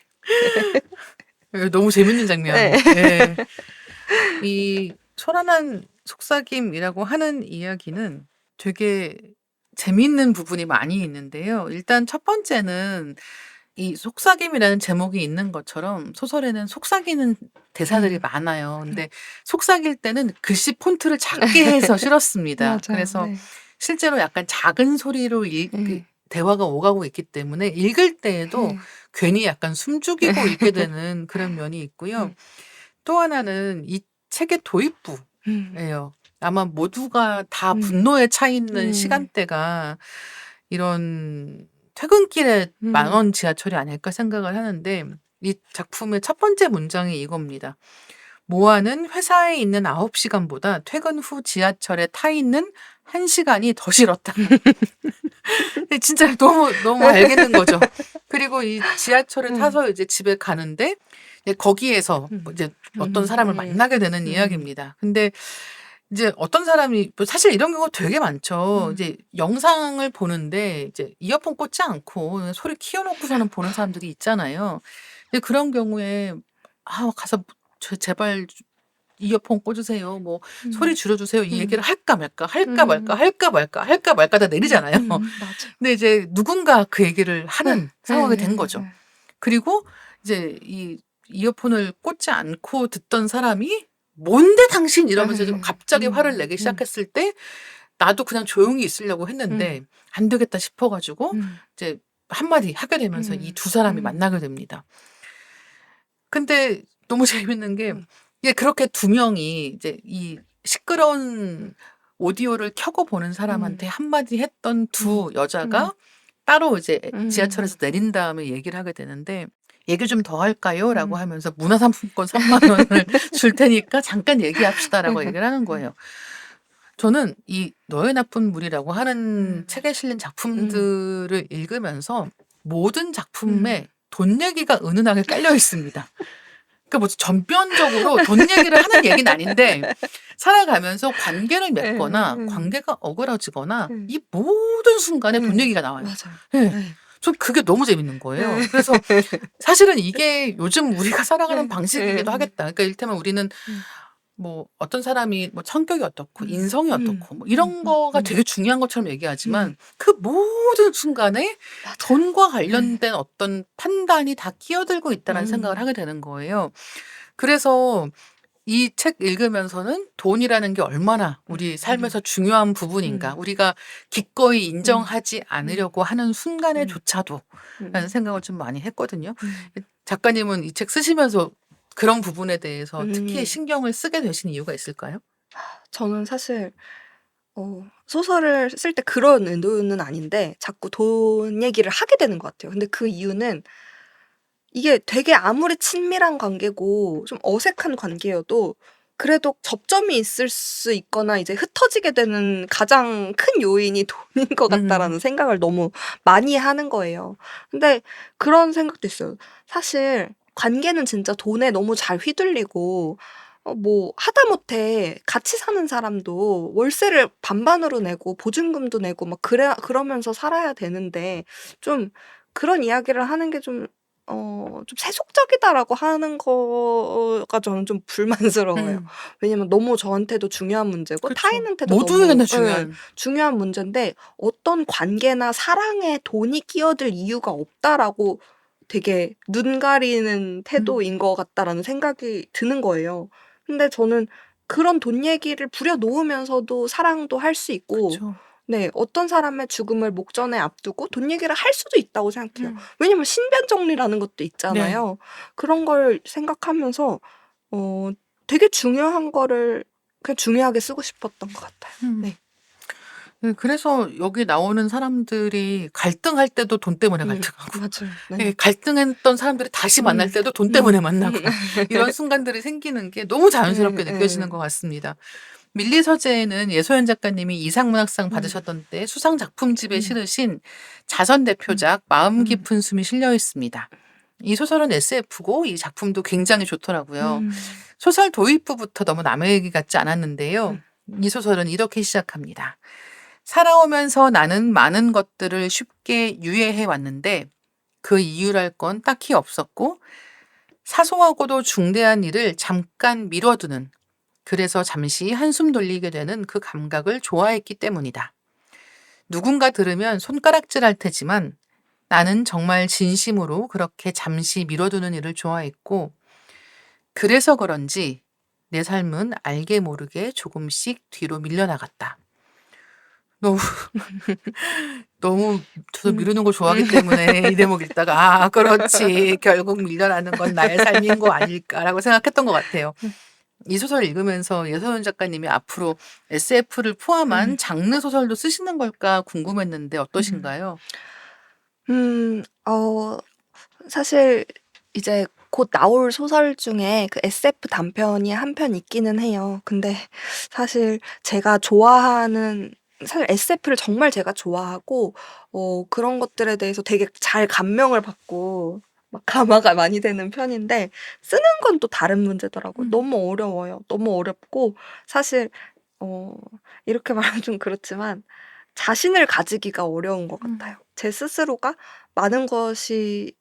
예, 너무 재밌는 장면. 네. 예. 이 소란한 속삭임이라고 하는 이야기는 되게 재미있는 부분이 많이 있는데요. 일단 첫 번째는 이 속삭임이라는 제목이 있는 것처럼 소설에는 속삭이는 대사들이 음. 많아요. 네. 근데 속삭일 때는 글씨 폰트를 작게 해서 실었습니다. 맞아요. 그래서 네. 실제로 약간 작은 소리로 예. 대화가 오가고 있기 때문에 읽을 때에도 예. 괜히 약간 숨죽이고 읽게 되는 그런 면이 있고요. 음. 또 하나는 이 책의 음. 도입부예요. 아마 모두가 다 음. 분노에 차 있는 음. 시간대가 이런 퇴근길에 음. 10,000원 지하철이 아닐까 생각을 하는데 이 작품의 첫 번째 문장이 이겁니다. 모아는 회사에 있는 9시간보다 퇴근 후 지하철에 타 있는 1시간이 더 싫었다. 근데 진짜 너무 알겠는 거죠. 그리고 이 지하철을 음. 타서 이제 집에 가는데 이제 거기에서 뭐 이제 어떤 사람을 만나게 되는 이야기입니다. 근데 이제 어떤 사람이 뭐 사실 이런 경우가 되게 많죠. 이제 영상을 보는데 이제 이어폰 꽂지 않고 그냥 소리 키워 놓고서는 보는 사람들이 있잖아요. 근데 그런 경우에 가서 제발 이어폰 꽂으세요. 뭐 소리 음. 줄여 주세요." 이 얘기를 음. 할까 말까, 할까 말까, 음. 할까 말까, 할까 말까 다 내리잖아요. 맞아요. 근데 이제 누군가 그 얘기를 하는 상황이 된 거죠. 예예예. 그리고 이제 이 이어폰을 꽂지 않고 듣던 사람이 "뭔데 당신!" 이러면서 좀 갑자기 화를 내기 시작했을 때 나도 그냥 조용히 있으려고 했는데 음. 안 되겠다 싶어 가지고 음. 이제 한마디 하게 되면서 이 음. 두 사람이 음. 만나게 됩니다. 근데 너무 재밌는 게 음. 이게 그렇게 두 명이 이제 이 시끄러운 오디오를 켜고 보는 음. 사람한테 한마디 했던 음. 두 음. 여자가 따로 이제 음. 지하철에서 내린 다음에 얘기를 하게 되는데 "얘기 좀 더 할까요?"라고 음. 하면서 "문화상품권 30,000원을 줄 테니까 잠깐 얘기합시다."라고 얘기를 하는 거예요. 저는 이 너의 나쁜 물이라고 하는 음. 책에 실린 음. 작품들을 읽으면서 모든 작품에 음. 돈 얘기가 은은하게 깔려 있습니다. 그러니까 뭐 전면적으로 돈 얘기를 하는 얘기는 아닌데 살아가면서 관계를 맺거나 관계가 어그러지거나 이 모든 순간에 돈 얘기가 나와요. 맞아요. 예. 네. 전 그게 너무 재밌는 거예요. 그래서 사실은 이게 요즘 우리가 살아가는 방식이기도 하겠다. 그러니까 이를테면 우리는 뭐 어떤 사람이 뭐 성격이 어떻고 인성이 어떻고 뭐 이런 거가 되게 중요한 것처럼 얘기하지만 그 모든 순간에 맞아요. 돈과 관련된 어떤 판단이 다 끼어들고 있다는 생각을 하게 되는 거예요. 그래서 이 책 읽으면서는 돈이라는 게 얼마나 우리 삶에서 중요한 부분인가. 우리가 기꺼이 인정하지 않으려고 하는 순간에조차도 라는 생각을 좀 많이 했거든요. 작가님은 이 책 쓰시면서 그런 부분에 대해서 특히 신경을 쓰게 되신 이유가 있을까요? 저는 사실 소설을 쓸 때 그런 의도는 아닌데 자꾸 돈 얘기를 하게 되는 것 같아요. 근데 그 이유는 이게 되게 아무리 친밀한 관계고 좀 어색한 관계여도 그래도 접점이 있을 수 있거나 이제 흩어지게 되는 가장 큰 요인이 돈인 것 같다라는 생각을 너무 많이 하는 거예요. 근데 그런 생각도 있어요. 사실 관계는 진짜 돈에 너무 잘 휘둘리고 뭐 하다못해 같이 사는 사람도 월세를 반반으로 내고 보증금도 내고 막 그러면서 살아야 되는데 좀 그런 이야기를 하는 게 좀 좀 '세속적이다.'라고 하는 거가 저는 좀 불만스러워요. 왜냐면 너무 저한테도 중요한 문제고 그쵸. 타인한테도 모두에게는 너무 중요한. 중요한 문제인데 어떤 관계나 사랑에 돈이 끼어들 이유가 없다라고 되게 눈 가리는 태도인 것 같다라는 생각이 드는 거예요. 근데 저는 그런 돈 얘기를 부려놓으면서도 사랑도 할 수 있고 그쵸. 네 어떤 사람의 죽음을 목전에 앞두고 돈 얘기를 할 수도 있다고 생각해요. 왜냐면 신변 정리라는 것도 네. 있잖아요. 그런 걸 생각하면서 되게 중요한 거를 그냥 중요하게 쓰고 싶었던 것 같아요. 네. 그래서 여기 나오는 사람들이 갈등할 때도 돈 때문에 갈등하고 맞아요. 예 네. 갈등했던 사람들이 다시 만날 때도 돈 때문에 만나고 이런 순간들이 생기는 게 너무 자연스럽게 느껴지는 것 같습니다. 밀리 서재에는 예소연 작가님이 이상문학상 받으셨던 때 수상 작품집에 실으신 자선 대표작 마음 깊은 숨이 실려 있습니다. 이 소설은 SF고 이 작품도 굉장히 좋더라고요. 소설 도입부부터 너무 남의 얘기 같지 않았는데요. 이 소설은 이렇게 시작합니다. 살아오면서 나는 많은 것들을 쉽게 유예해 왔는데 그 이유랄 건 딱히 없었고 사소하고도 중대한 일을 잠깐 미뤄두는 그래서 잠시 한숨 돌리게 되는 그 감각을 좋아했기 때문이다. 누군가 들으면 손가락질 할 테지만 나는 정말 진심으로 그렇게 잠시 미뤄두는 일을 좋아했고 그래서 그런지 내 삶은 알게 모르게 조금씩 뒤로 밀려나갔다. 너무 저도 미루는 걸 좋아하기 때문에 이 대목 읽다가 '아 그렇지. 결국 밀려나는 건 나의 삶인 거 아닐까.'라고 생각했던 것 같아요. 이 소설 읽으면서 예서연 작가님이 앞으로 SF를 포함한 장르 소설도 쓰시는 걸까 궁금했는데 어떠신가요? 어 사실 이제 곧 나올 소설 중에 그 SF 단편이 한 편 있기는 해요. 근데 사실 제가 좋아하는 사실 SF를 정말 제가 좋아하고 그런 것들에 대해서 되게 잘 감명을 받고 막 감화가 많이 되는 편인데 쓰는 건 또 다른 문제더라고요. 너무 어려워요. 너무 어렵고 사실 어 이렇게 말하면 좀 그렇지만 자신을 가지기가 어려운 것 같아요. 제 스스로가 많은 것이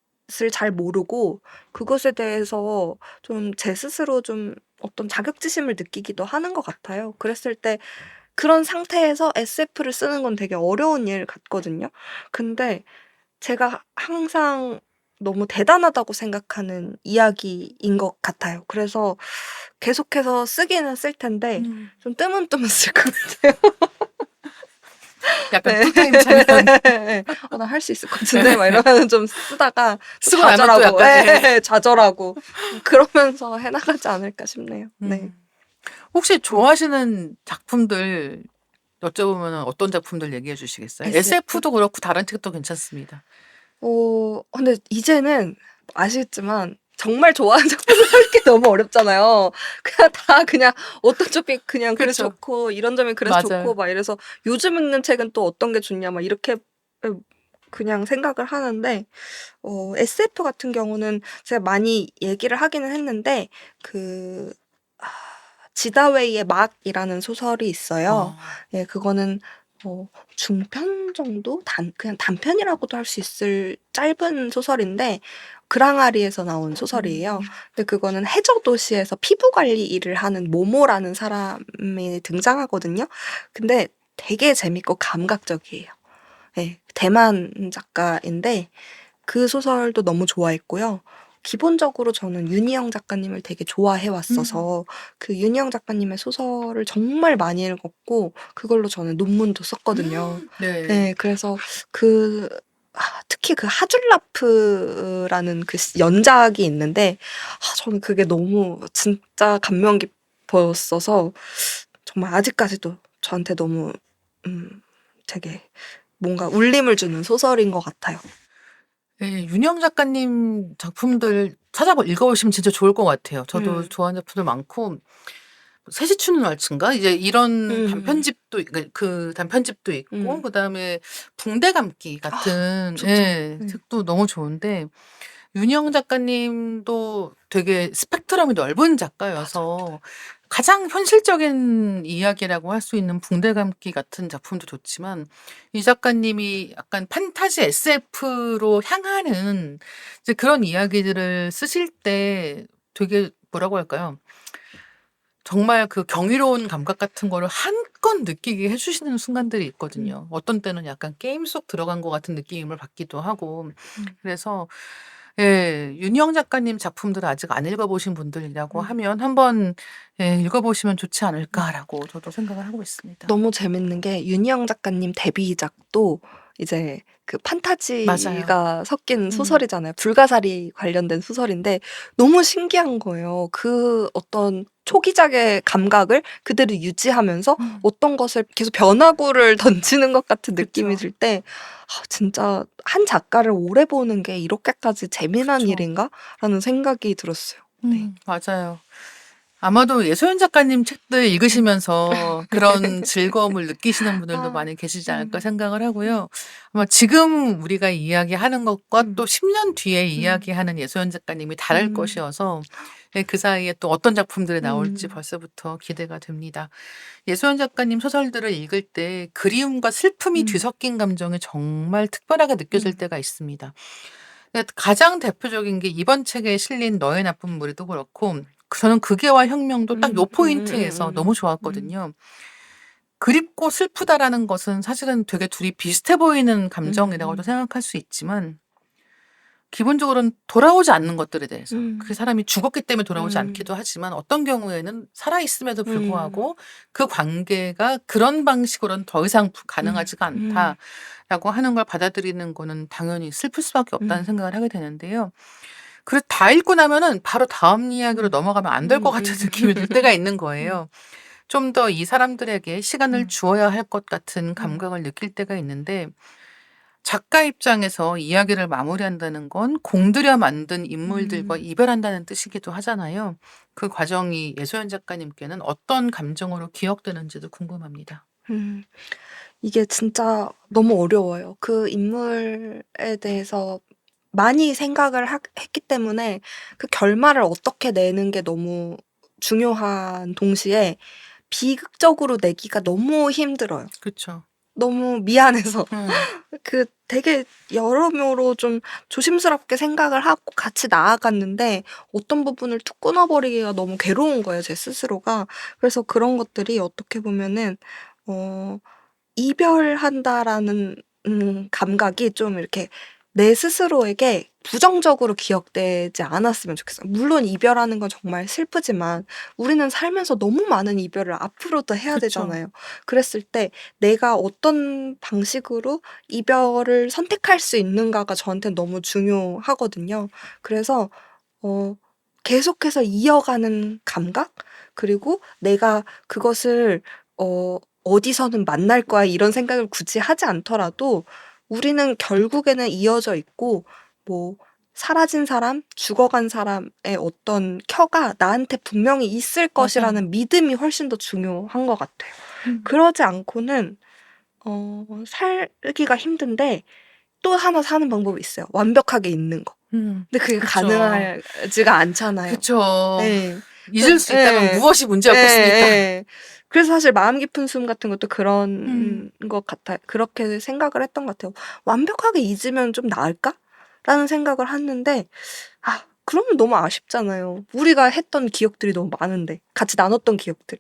을 잘 모르고 그것에 대해서 좀 제 스스로 좀 어떤 자격지심을 느끼기도 하는 것 같아요. 그랬을 때 그런 상태에서 SF를 쓰는 건 되게 어려운 일 같거든요. 근데 제가 항상 너무 대단하다고 생각하는 이야기인 것 같아요. 그래서 계속해서 쓰기는 쓸 텐데 좀 뜨문뜨문 쓸 것 같아요. 약간 네. 쿨타임 차면 나 할 수 있을 것 같은데 막 이러면서 좀 쓰다가 또 쓰고 나면 또 좌절하고 약간 예. 좌절하고 그러면서 해 나가지 않을까 싶네요. 네. 혹시 좋아하시는 작품들 여쭤보면 어떤 작품들 얘기해 주시겠어요? SF? SF도 그렇고 다른 책도 괜찮습니다. 근데 이제는 아시겠지만 정말 좋아하는 작품을 하기 너무 어렵잖아요. 그냥 어떤 쪽이 그냥 그래서 그쵸. 좋고 이런 점이 그래서 좋고 맞아요. 막 이래서 요즘 읽는 책은 또 어떤 게 좋냐 막 이렇게 그냥 생각을 하는데 SF 같은 경우는 제가 많이 얘기를 하기는 했는데 그 아 지다웨이의 막이라는 소설이 있어요. 어. 예 그거는 중편 정도 그냥 단편이라고도 할 수 있을 짧은 소설인데 그랑아리에서 나온 소설이에요. 음. 근데 그거는 해저 도시에서 피부 관리 일을 하는 모모라는 사람이 등장하거든요. 근데 되게 재밌고 감각적이에요. 예. 대만 작가인데 그 소설도 너무 좋아했고요. 기본적으로 저는 윤희영 작가님을 되게 좋아해 음. 왔어서 그 윤희영 작가님의 소설을 정말 많이 읽었고 그걸로 저는 논문도 썼거든요. 네. 네. 그래서 그 특히 그 하줄라프라는 그 연작이 있는데 저는 그게 너무 진짜 감명 깊었어서 정말 아직까지도 저한테 너무 되게 뭔가 울림을 주는 소설인 것 같아요. 예. 윤영 작가님 작품들 읽어보시면 진짜 좋을 것 같아요. 저도 음. 좋아하는 작품들 많고 셋이 추는 왈츠인가? 이제 이런 음. 단편집도 그 단편집도 있고 음. 그다음에 붕대 감기 같은 좋죠. 예 책도 너무 좋은데 윤영 작가님도 되게 스펙트럼이 넓은 맞아요. 작가여서 가장 현실적인 이야기라고 할 수 있는 붕대 감기 같은 작품도 좋지만 이 작가님이 약간 판타지 SF로 향하는 이제 그런 이야기들을 쓰실 때 되게 뭐라고 할까요? 정말 그 경이로운 감각 같은 거를 한껏 느끼게 해 주시는 순간들이 있거든요. 어떤 때는 약간 게임 속 들어간 것 같은 느낌을 받기도 하고. 음. 그래서 예 윤희영 작가님 작품들을 아직 안 읽어 보신 분들이라고 음. 하면 한번 예 '읽어 보시면 좋지 음. 않을까.'라고 저도 생각을 하고 있습니다. 너무 재밌는 게 윤희영 작가님 데뷔작도 이제 그 맞아요. 판타지가 섞인 음. 소설이잖아요. 불가사리 관련된 소설인데 너무 신기한 거예요. 그 어떤 초기작의 감각을 그대로 유지하면서 음. 어떤 것을 계속 변화구를 던지는 것 같은 느낌이 그쵸. 들 때 진짜 '한 작가를 오래 보는 게 이렇게까지 재미난 그쵸. 일인가?'라는 생각이 들었어요. 네. 맞아요. 아마도 예소연 작가님 책들 읽으시면서 그런 즐거움을 느끼시는 분들도 아. 많이 계시지 않을까 음. 생각을 하고요. 아마 지금 우리가 이야기하는 것과 또 음. 10년 뒤에 음. 이야기하는 예소연 작가님이 다를 음. 것이어서 예 그 사이에 또 어떤 작품들이 나올지 음. 벌써부터 기대가 됩니다. 예소연 작가님 소설들을 읽을 때 그리움과 슬픔이 음. 뒤섞인 감정이 정말 특별하게 느껴질 음. 때가 있습니다. 가장 대표적인 게 이번 책에 실린 너의 나쁜 무리도 그렇고 저는 그게와 혁명도 딱 요 포인트에서 너무 음. 좋았거든요. 그립고 슬프다라는 것은 사실은 되게 둘이 비슷해 보이는 감정이라고도 음. 생각할 수 있지만 기본적으로는 돌아오지 않는 것들에 대해서 그 음. 사람이 죽었기 때문에 돌아오지 음. 않기도 하지만 어떤 경우에는 살아 있음에도 음. 불구하고 그 관계가 그런 방식으로는 더 이상 음. 가능하지가 음. 않다라고 하는 걸 받아들이는 거는 당연히 슬플 수밖에 없다는 음. 생각을 하게 되는데요. 그래서 다 읽고 나면은 바로 다음 이야기로 음. 넘어가면 안 될 것 음. 같은 느낌이 들 때가 있는 음. 거예요. 좀 더 이 사람들에게 시간을 음. 주어야 할 것 같은 음. 감각을 느낄 때가 있는데 작가 입장에서 이야기를 마무리한다는 건 공들여 만든 인물들과 음. 이별한다는 뜻이기도 하잖아요. 그 과정이 예소연 작가님께는 어떤 감정으로 기억되는지도 궁금합니다. 음. 이게 진짜 너무 어려워요. 그 인물에 대해서 많이 생각을 했기 때문에 그 결말을 어떻게 내는 게 너무 중요한 동시에 비극적으로 내기가 너무 힘들어요. 그쵸. 너무 미안해서. 음. 되게 여러모로 좀 조심스럽게 생각을 하고 같이 나아갔는데 어떤 부분을 툭 끊어 버리기가 너무 괴로운 거예요, 제 스스로가. 그래서 그런 것들이 어떻게 보면은 어 '이별한다.'라는 감각이 좀 이렇게 내 스스로에게 부정적으로 기억되지 않았으면 좋겠어요. 물론 이별하는 건 정말 슬프지만 우리는 살면서 너무 많은 이별을 앞으로도 해야 그쵸. 되잖아요. 그랬을 때 내가 어떤 방식으로 이별을 선택할 수 있는가가 저한테는 너무 중요하거든요. 그래서 어 계속해서 이어가는 감각? 그리고 내가 그것을 '어디서는 만날 거야.' 이런 생각을 굳이 하지 않더라도 우리는 결국에는 이어져 있고 뭐 사라진 사람, 죽어간 사람의 어떤 켜가 나한테 분명히 있을 맞아. 것이라는 믿음이 훨씬 더 중요한 것 같아요. 그러지 않고는 살기가 힘든데 또 하나 사는 방법이 있어요. 완벽하게 있는 거. 근데 그게 그쵸. 가능하지가 않잖아요. 그쵸. 네. 잊을 수 있다면 예. 무엇이 문제였겠습니까? 예. 그래서 사실 마음 깊은 숨 같은 것도 그런 음. 것 같아요. 그렇게 생각을 했던 것 같아요. '완벽하게 잊으면 좀 나을까?'라는 생각을 했는데 그러면 너무 아쉽잖아요. 우리가 했던 기억들이 너무 많은데 같이 나눴던 기억들.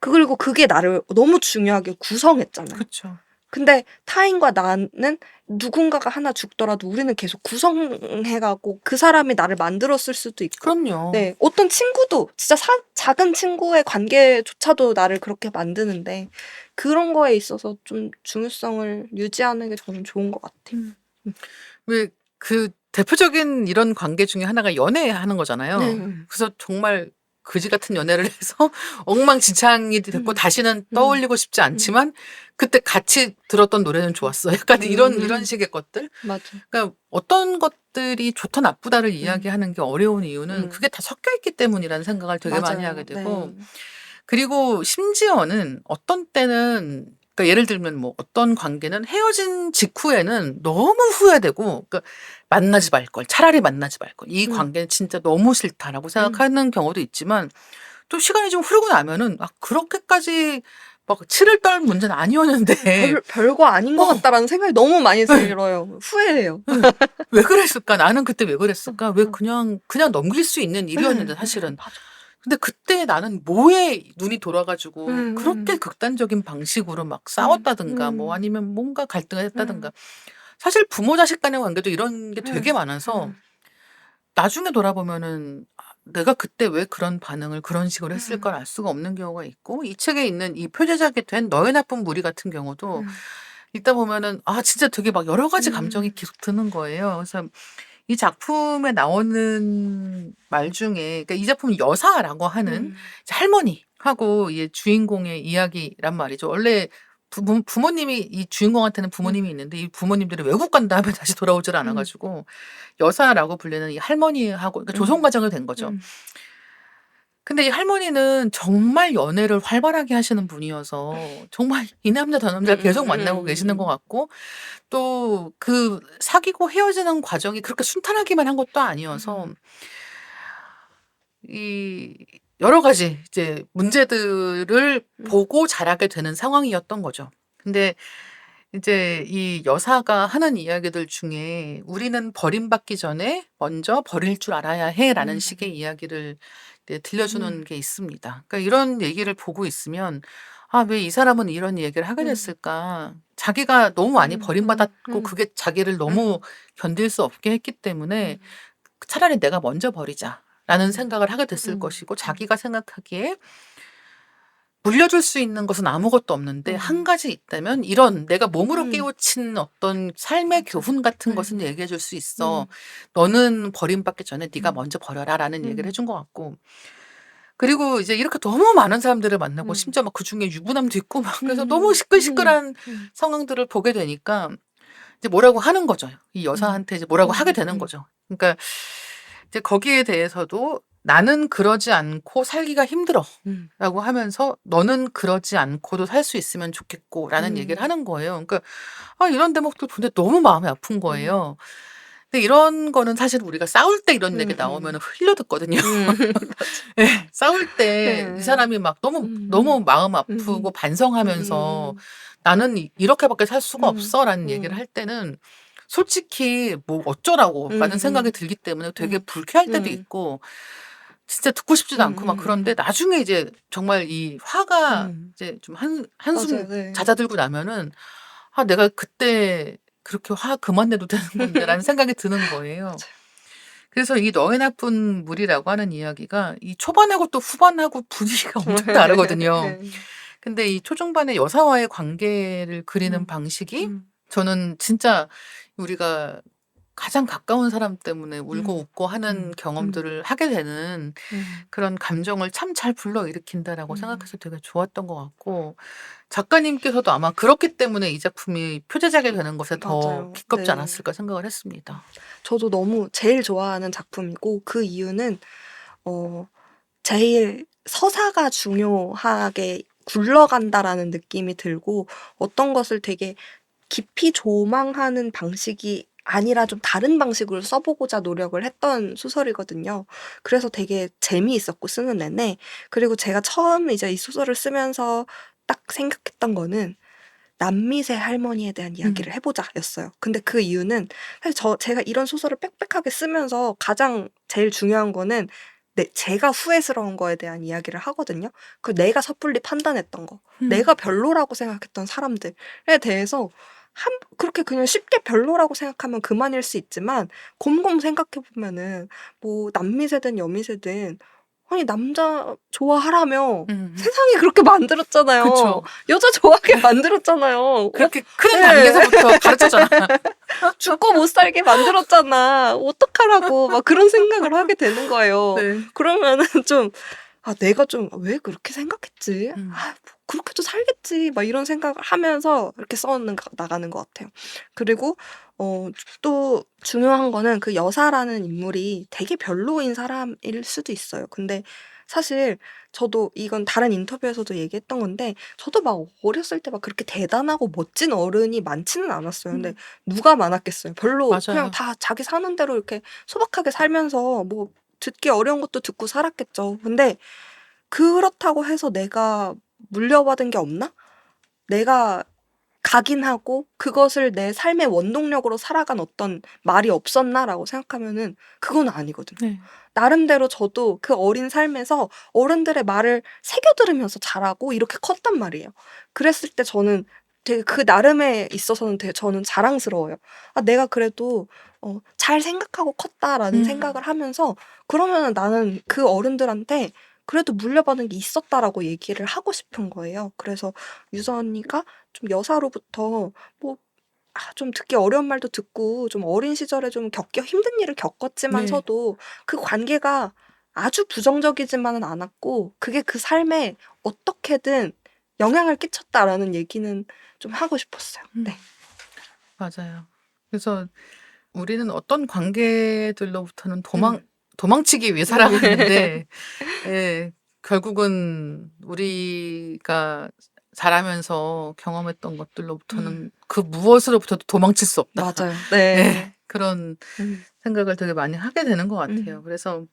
그리고 그게 나를 너무 중요하게 구성했잖아요. 그쵸. 근데 타인과 나는 누군가가 하나 죽더라도 우리는 계속 구성해 가고 그 사람이 나를 만들었을 수도 있고 그럼요. 네. 어떤 친구도 진짜 작은 친구의 관계조차도 나를 그렇게 만드는데 그런 거에 있어서 좀 중요성을 유지하는 게 저는 좋은 것 같아요. 왜 그 대표적인 이런 관계 중에 하나가 연애하는 거잖아요. 네. 그래서 정말 그지 같은 연애를 해서 엉망진창이 됐고 다시는 떠올리고 싶지 않지만 그때 같이 들었던 노래는 좋았어. 약간 이런 식의 것들. 맞아. 그러니까 어떤 것들이 좋다 나쁘다를 이야기하는 게 어려운 이유는 그게 다 섞여 있기 때문이라는 생각을 되게 많이 맞아요. 하게 되고 네. 그리고 심지어는 어떤 때는 그러니까 예를 들면 뭐 어떤 관계는 헤어진 직후에는 너무 후회되고 그러니까 '만나지 말걸. 차라리 만나지 말걸. 이 관계는 진짜 너무 싫다.'라고 생각하는 경우도 있지만 또 시간이 좀 흐르고 나면은 '아 그렇게까지 막 치를 떨 문제는 아니었는데 별거 아닌 것 같다라는 생각이 너무 많이 들어요. 후회해요. 왜 그랬을까? 나는 그때 왜 그랬을까? 왜 그냥 넘길 수 있는 일이었는데 사실은. 맞아. 근데 그때 나는 뭐에 눈이 돌아 가지고 그렇게 극단적인 방식으로 막 싸웠다든가 뭐 아니면 뭔가 갈등을 했다든가. 사실 부모 자식 간의 관계도 이런 게 되게 많아서 나중에 돌아보면은 내가 그때 왜 그런 반응을 그런 식으로 했을까를 알 수가 없는 경우가 있고 이 책에 있는 이 표제작이 된 너의 나쁜 무리 같은 경우도 읽다 보면은 진짜 되게 막 여러 가지 감정이 계속 드는 거예요. 그래서 이 작품에 나오는 말 중에 그러니까 이 작품 여사라고 하는 이제 할머니하고 이 주인공의 이야기란 말이죠. 원래 부모님이 이 주인공한테는 부모님이 있는데 이 부모님들이 외국 간다 하면 다시 돌아오질 않아 가지고 여사라고 불리는 이 할머니하고 그러니까 조성 과정이 된 거죠. 근데 이 할머니는 정말 연애를 활발하게 하시는 분이어서 정말 이 남자 저 남자 계속 만나고 계시는 것 같고 또 그 사귀고 헤어지는 과정이 그렇게 순탄하기만 한 것도 아니어서 이 여러 가지 이제 문제들을 보고 자라게 되는 상황이었던 거죠. 근데 이제 이 여사가 하는 이야기들 중에 "우리는 버림받기 전에 먼저 버릴 줄 알아야 해."라는 식의 이야기를 이제 들려주는 게 있습니다. 그러니까 이런 얘기를 보고 있으면 '아 왜 이 사람은 이런 얘기를 하게 됐을까?' 자기가 너무 많이 버림받았고 그게 자기를 너무 견딜 수 없게 했기 때문에 '차라리 내가 먼저 버리자.'라는 생각을 하게 됐을 것이고 자기가 생각하기에 물려줄 수 있는 것은 아무것도 없는데 한 가지 있다면 이런 내가 몸으로 깨우친 어떤 삶의 교훈 같은 것은 얘기해 줄 수 있어. "너는 버림받기 전에 네가 먼저 버려라."라는 얘기를 해준 것 같고 그리고 이제 이렇게 너무 많은 사람들을 만나고 심지어 막 그중에 유부남도 있고 막 그래서 너무 시끌시끌한 상황들을 보게 되니까 이제 뭐라고 하는 거죠. 이 여사한테 이제 뭐라고 하게 되는 거죠. 그러니까 이제 거기에 대해서도 "나는 그러지 않고 살기가 힘들어."라고 하면서 "너는 그러지 않고도 살 수 있으면 좋겠고."라는 얘기를 하는 거예요. 그러니까 이런 대목들 보는데 너무 마음이 아픈 거예요. 근데 이런 거는 사실 우리가 싸울 때 이런 얘기 나오면은 흘려 듣거든요. 예. 싸울 때 이 사람이 막 너무 마음 아프고 반성하면서 "나는 이렇게밖에 살 수가 없어."라는 얘기를 할 때는 솔직히 뭐 어쩌라고라는 생각이 들기 때문에 되게 불쾌할 때도 있고 진짜 듣고 싶지도 않고 막 그런데 나중에 이제 정말 이 화가 이제 좀 한숨 맞아요. 네. 잦아들고 나면은 '아 내가 그때 그렇게 화 그만 내도 되는 건데.'라는 생각이 드는 거예요. 그래서 이 너의 나쁜 물이라고 하는 이야기가 이 초반하고 또 후반하고 분위기가 엄청 다르거든요. 근데 이 초중반의 여사와의 관계를 그리는 방식이 저는 진짜 우리가 가장 가까운 사람 때문에 울고 음. 웃고 하는 경험들을 하게 되는 그런 감정을 참 잘 불러일으킨다라고 생각해서 되게 좋았던 것 같고, 작가님께서도 아마 그렇기 때문에 이 작품이 표제작이 되는 것에 더 맞아요. 기겁지 네. 않았을까 생각을 했습니다. 저도 너무 제일 좋아하는 작품이고 그 이유는 제일 서사가 중요하게 굴러간다라는 느낌이 들고 어떤 것을 되게 깊이 조망하는 방식이 아니라 좀 다른 방식으로 써보고자 노력을 했던 소설이거든요. 그래서 되게 재미있었고 쓰는 내내. 그리고 제가 처음 이제 이 소설을 쓰면서 딱 생각했던 거는 남미세 할머니에 대한 이야기를 해보자였어요. 근데 그 이유는 사실 제가 이런 소설을 빽빽하게 쓰면서 가장 제일 중요한 거는 제가 후회스러운 거에 대한 이야기를 하거든요. 그 내가 섣불리 판단했던 거, 내가 별로라고 생각했던 사람들에 대해서 그렇게 그냥 쉽게 별로라고 생각하면 그만일 수 있지만 곰곰 생각해보면은 뭐 남미세든 여미세든 아니 남자 좋아하라며 세상에 그렇게 만들었잖아요. 그쵸. 여자 좋아하게 만들었잖아요. 그렇게 큰 네. 단계에서부터 가르쳤잖아. 죽고 못 살게 만들었잖아. 어떡하라고 막 그런 생각을 하게 되는 거예요. 네. 그러면은 좀 내가 좀 왜 그렇게 생각했지? 음. 뭐 그렇게도 살겠지. 막 이런 생각을 하면서 이렇게 나가는 것 같아요. 그리고 또 중요한 거는 그 여사라는 인물이 되게 별로인 사람일 수도 있어요. 근데 사실 저도 이건 다른 인터뷰에서도 얘기했던 건데 저도 막 어렸을 때 막 그렇게 대단하고 멋진 어른이 많지는 않았어요. 근데 누가 많았겠어요. 별로 맞아요. 그냥 다 자기 사는 대로 이렇게 소박하게 살면서 뭐 듣기 어려운 것도 듣고 살았겠죠. 근데 그렇다고 해서 내가 물려받은 게 없나? 내가 각인하고 그것을 내 삶의 원동력으로 살아간 어떤 말이 없었나라고 생각하면은 그건 아니거든요. 네. 나름대로 저도 그 어린 삶에서 어른들의 말을 새겨 들으면서 자라고 이렇게 컸단 말이에요. 그랬을 때 저는 되게 그 나름에 있어서는 되게 저는 자랑스러워요. 내가 그래도 잘 생각하고 컸다라는 생각을 하면서 그러면은 나는 그 어른들한테 그래도 물려받은 게 있었다라고 얘기를 하고 싶은 거예요. 그래서 유서 언니가 좀 여사로부터 뭐 좀 듣기 어려운 말도 듣고 좀 어린 시절에 좀 겪기 힘든 일을 겪었지만서도 그 관계가 아주 부정적이지만은 않았고 그게 그 삶에 어떻게든 영향을 끼쳤다라는 얘기는 좀 하고 싶었어요. 네. 맞아요. 그래서 우리는 어떤 관계들로부터는 음. 도망치기 위해 살아가는데 예, 결국은 우리가 자라면서 경험했던 것들로부터는 그 무엇으로부터도 도망칠 수 없다. 맞아요. 네. 예, 그런 음. 생각을 되게 많이 하게 되는 것 같아요. 그래서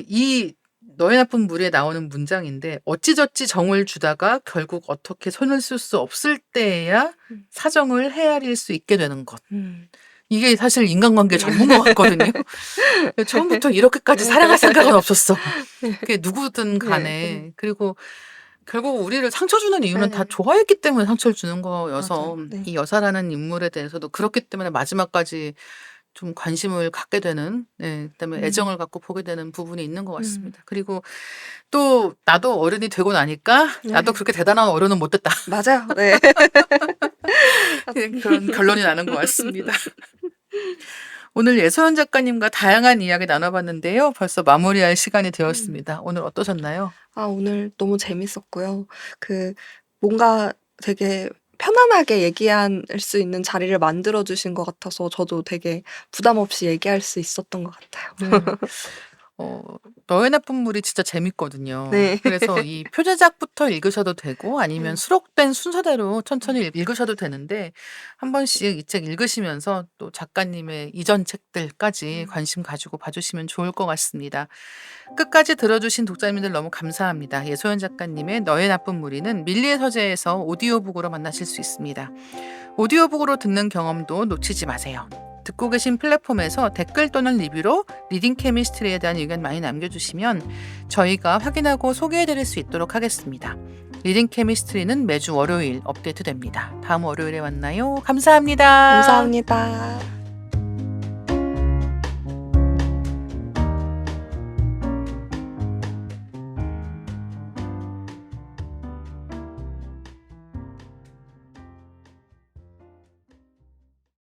이 너의 나쁜 무리에 나오는 문장인데 어찌저찌 정을 주다가 결국 어떻게 손을 쓸 수 없을 때에야 사정을 헤아릴 수 있게 되는 것. 이게 사실 인간관계 전부인 것 같거든요. 처음부터 이렇게까지 사랑할 생각은 없었어. 그게 누구든 간에. 그리고 결국 우리를 상처 주는 이유는 다 네. 좋아했기 때문에 상처를 주는 거여서 맞아요. 네. 이 여사라는 인물에 대해서도 그렇기 때문에 마지막까지 좀 관심을 갖게 되는, 그다음에 애정을 갖고 보게 되는 부분이 있는 것 같습니다. 그리고 또 나도 어른이 되고 나니까 나도 그렇게 대단한 어른은 못 됐다. 맞아요. 네. 그런 결론이 나는 것 같습니다. 오늘 예소연 작가님과 다양한 이야기 나눠봤는데요. 벌써 마무리할 시간이 되었습니다. 오늘 어떠셨나요? 오늘 너무 재밌었고요. 뭔가 되게 편안하게 얘기할 수 있는 자리를 만들어 주신 것 같아서 저도 되게 부담 없이 얘기할 수 있었던 것 같아요. 너의 나쁜 물이 진짜 재밌거든요. 네. 그래서 이 표제작부터 읽으셔도 되고 아니면 수록된 순서대로 천천히 읽으셔도 되는데 한 번씩 이 책 읽으시면서 또 작가님의 이전 책들까지 관심 가지고 봐주시면 좋을 것 같습니다. 끝까지 들어주신 독자님들 너무 감사합니다. 예소연 작가님의 너의 나쁜 무리는 밀리의 서재에서 오디오북으로 만나실 수 있습니다. 오디오북으로 듣는 경험도 놓치지 마세요. 듣고 계신 플랫폼에서 댓글 또는 리뷰로 리딩 케미스트리에 대한 의견 많이 남겨주시면 저희가 확인하고 소개해드릴 수 있도록 하겠습니다. 리딩 케미스트리는 매주 월요일 업데이트됩니다. 다음 월요일에 만나요. 감사합니다. 감사합니다.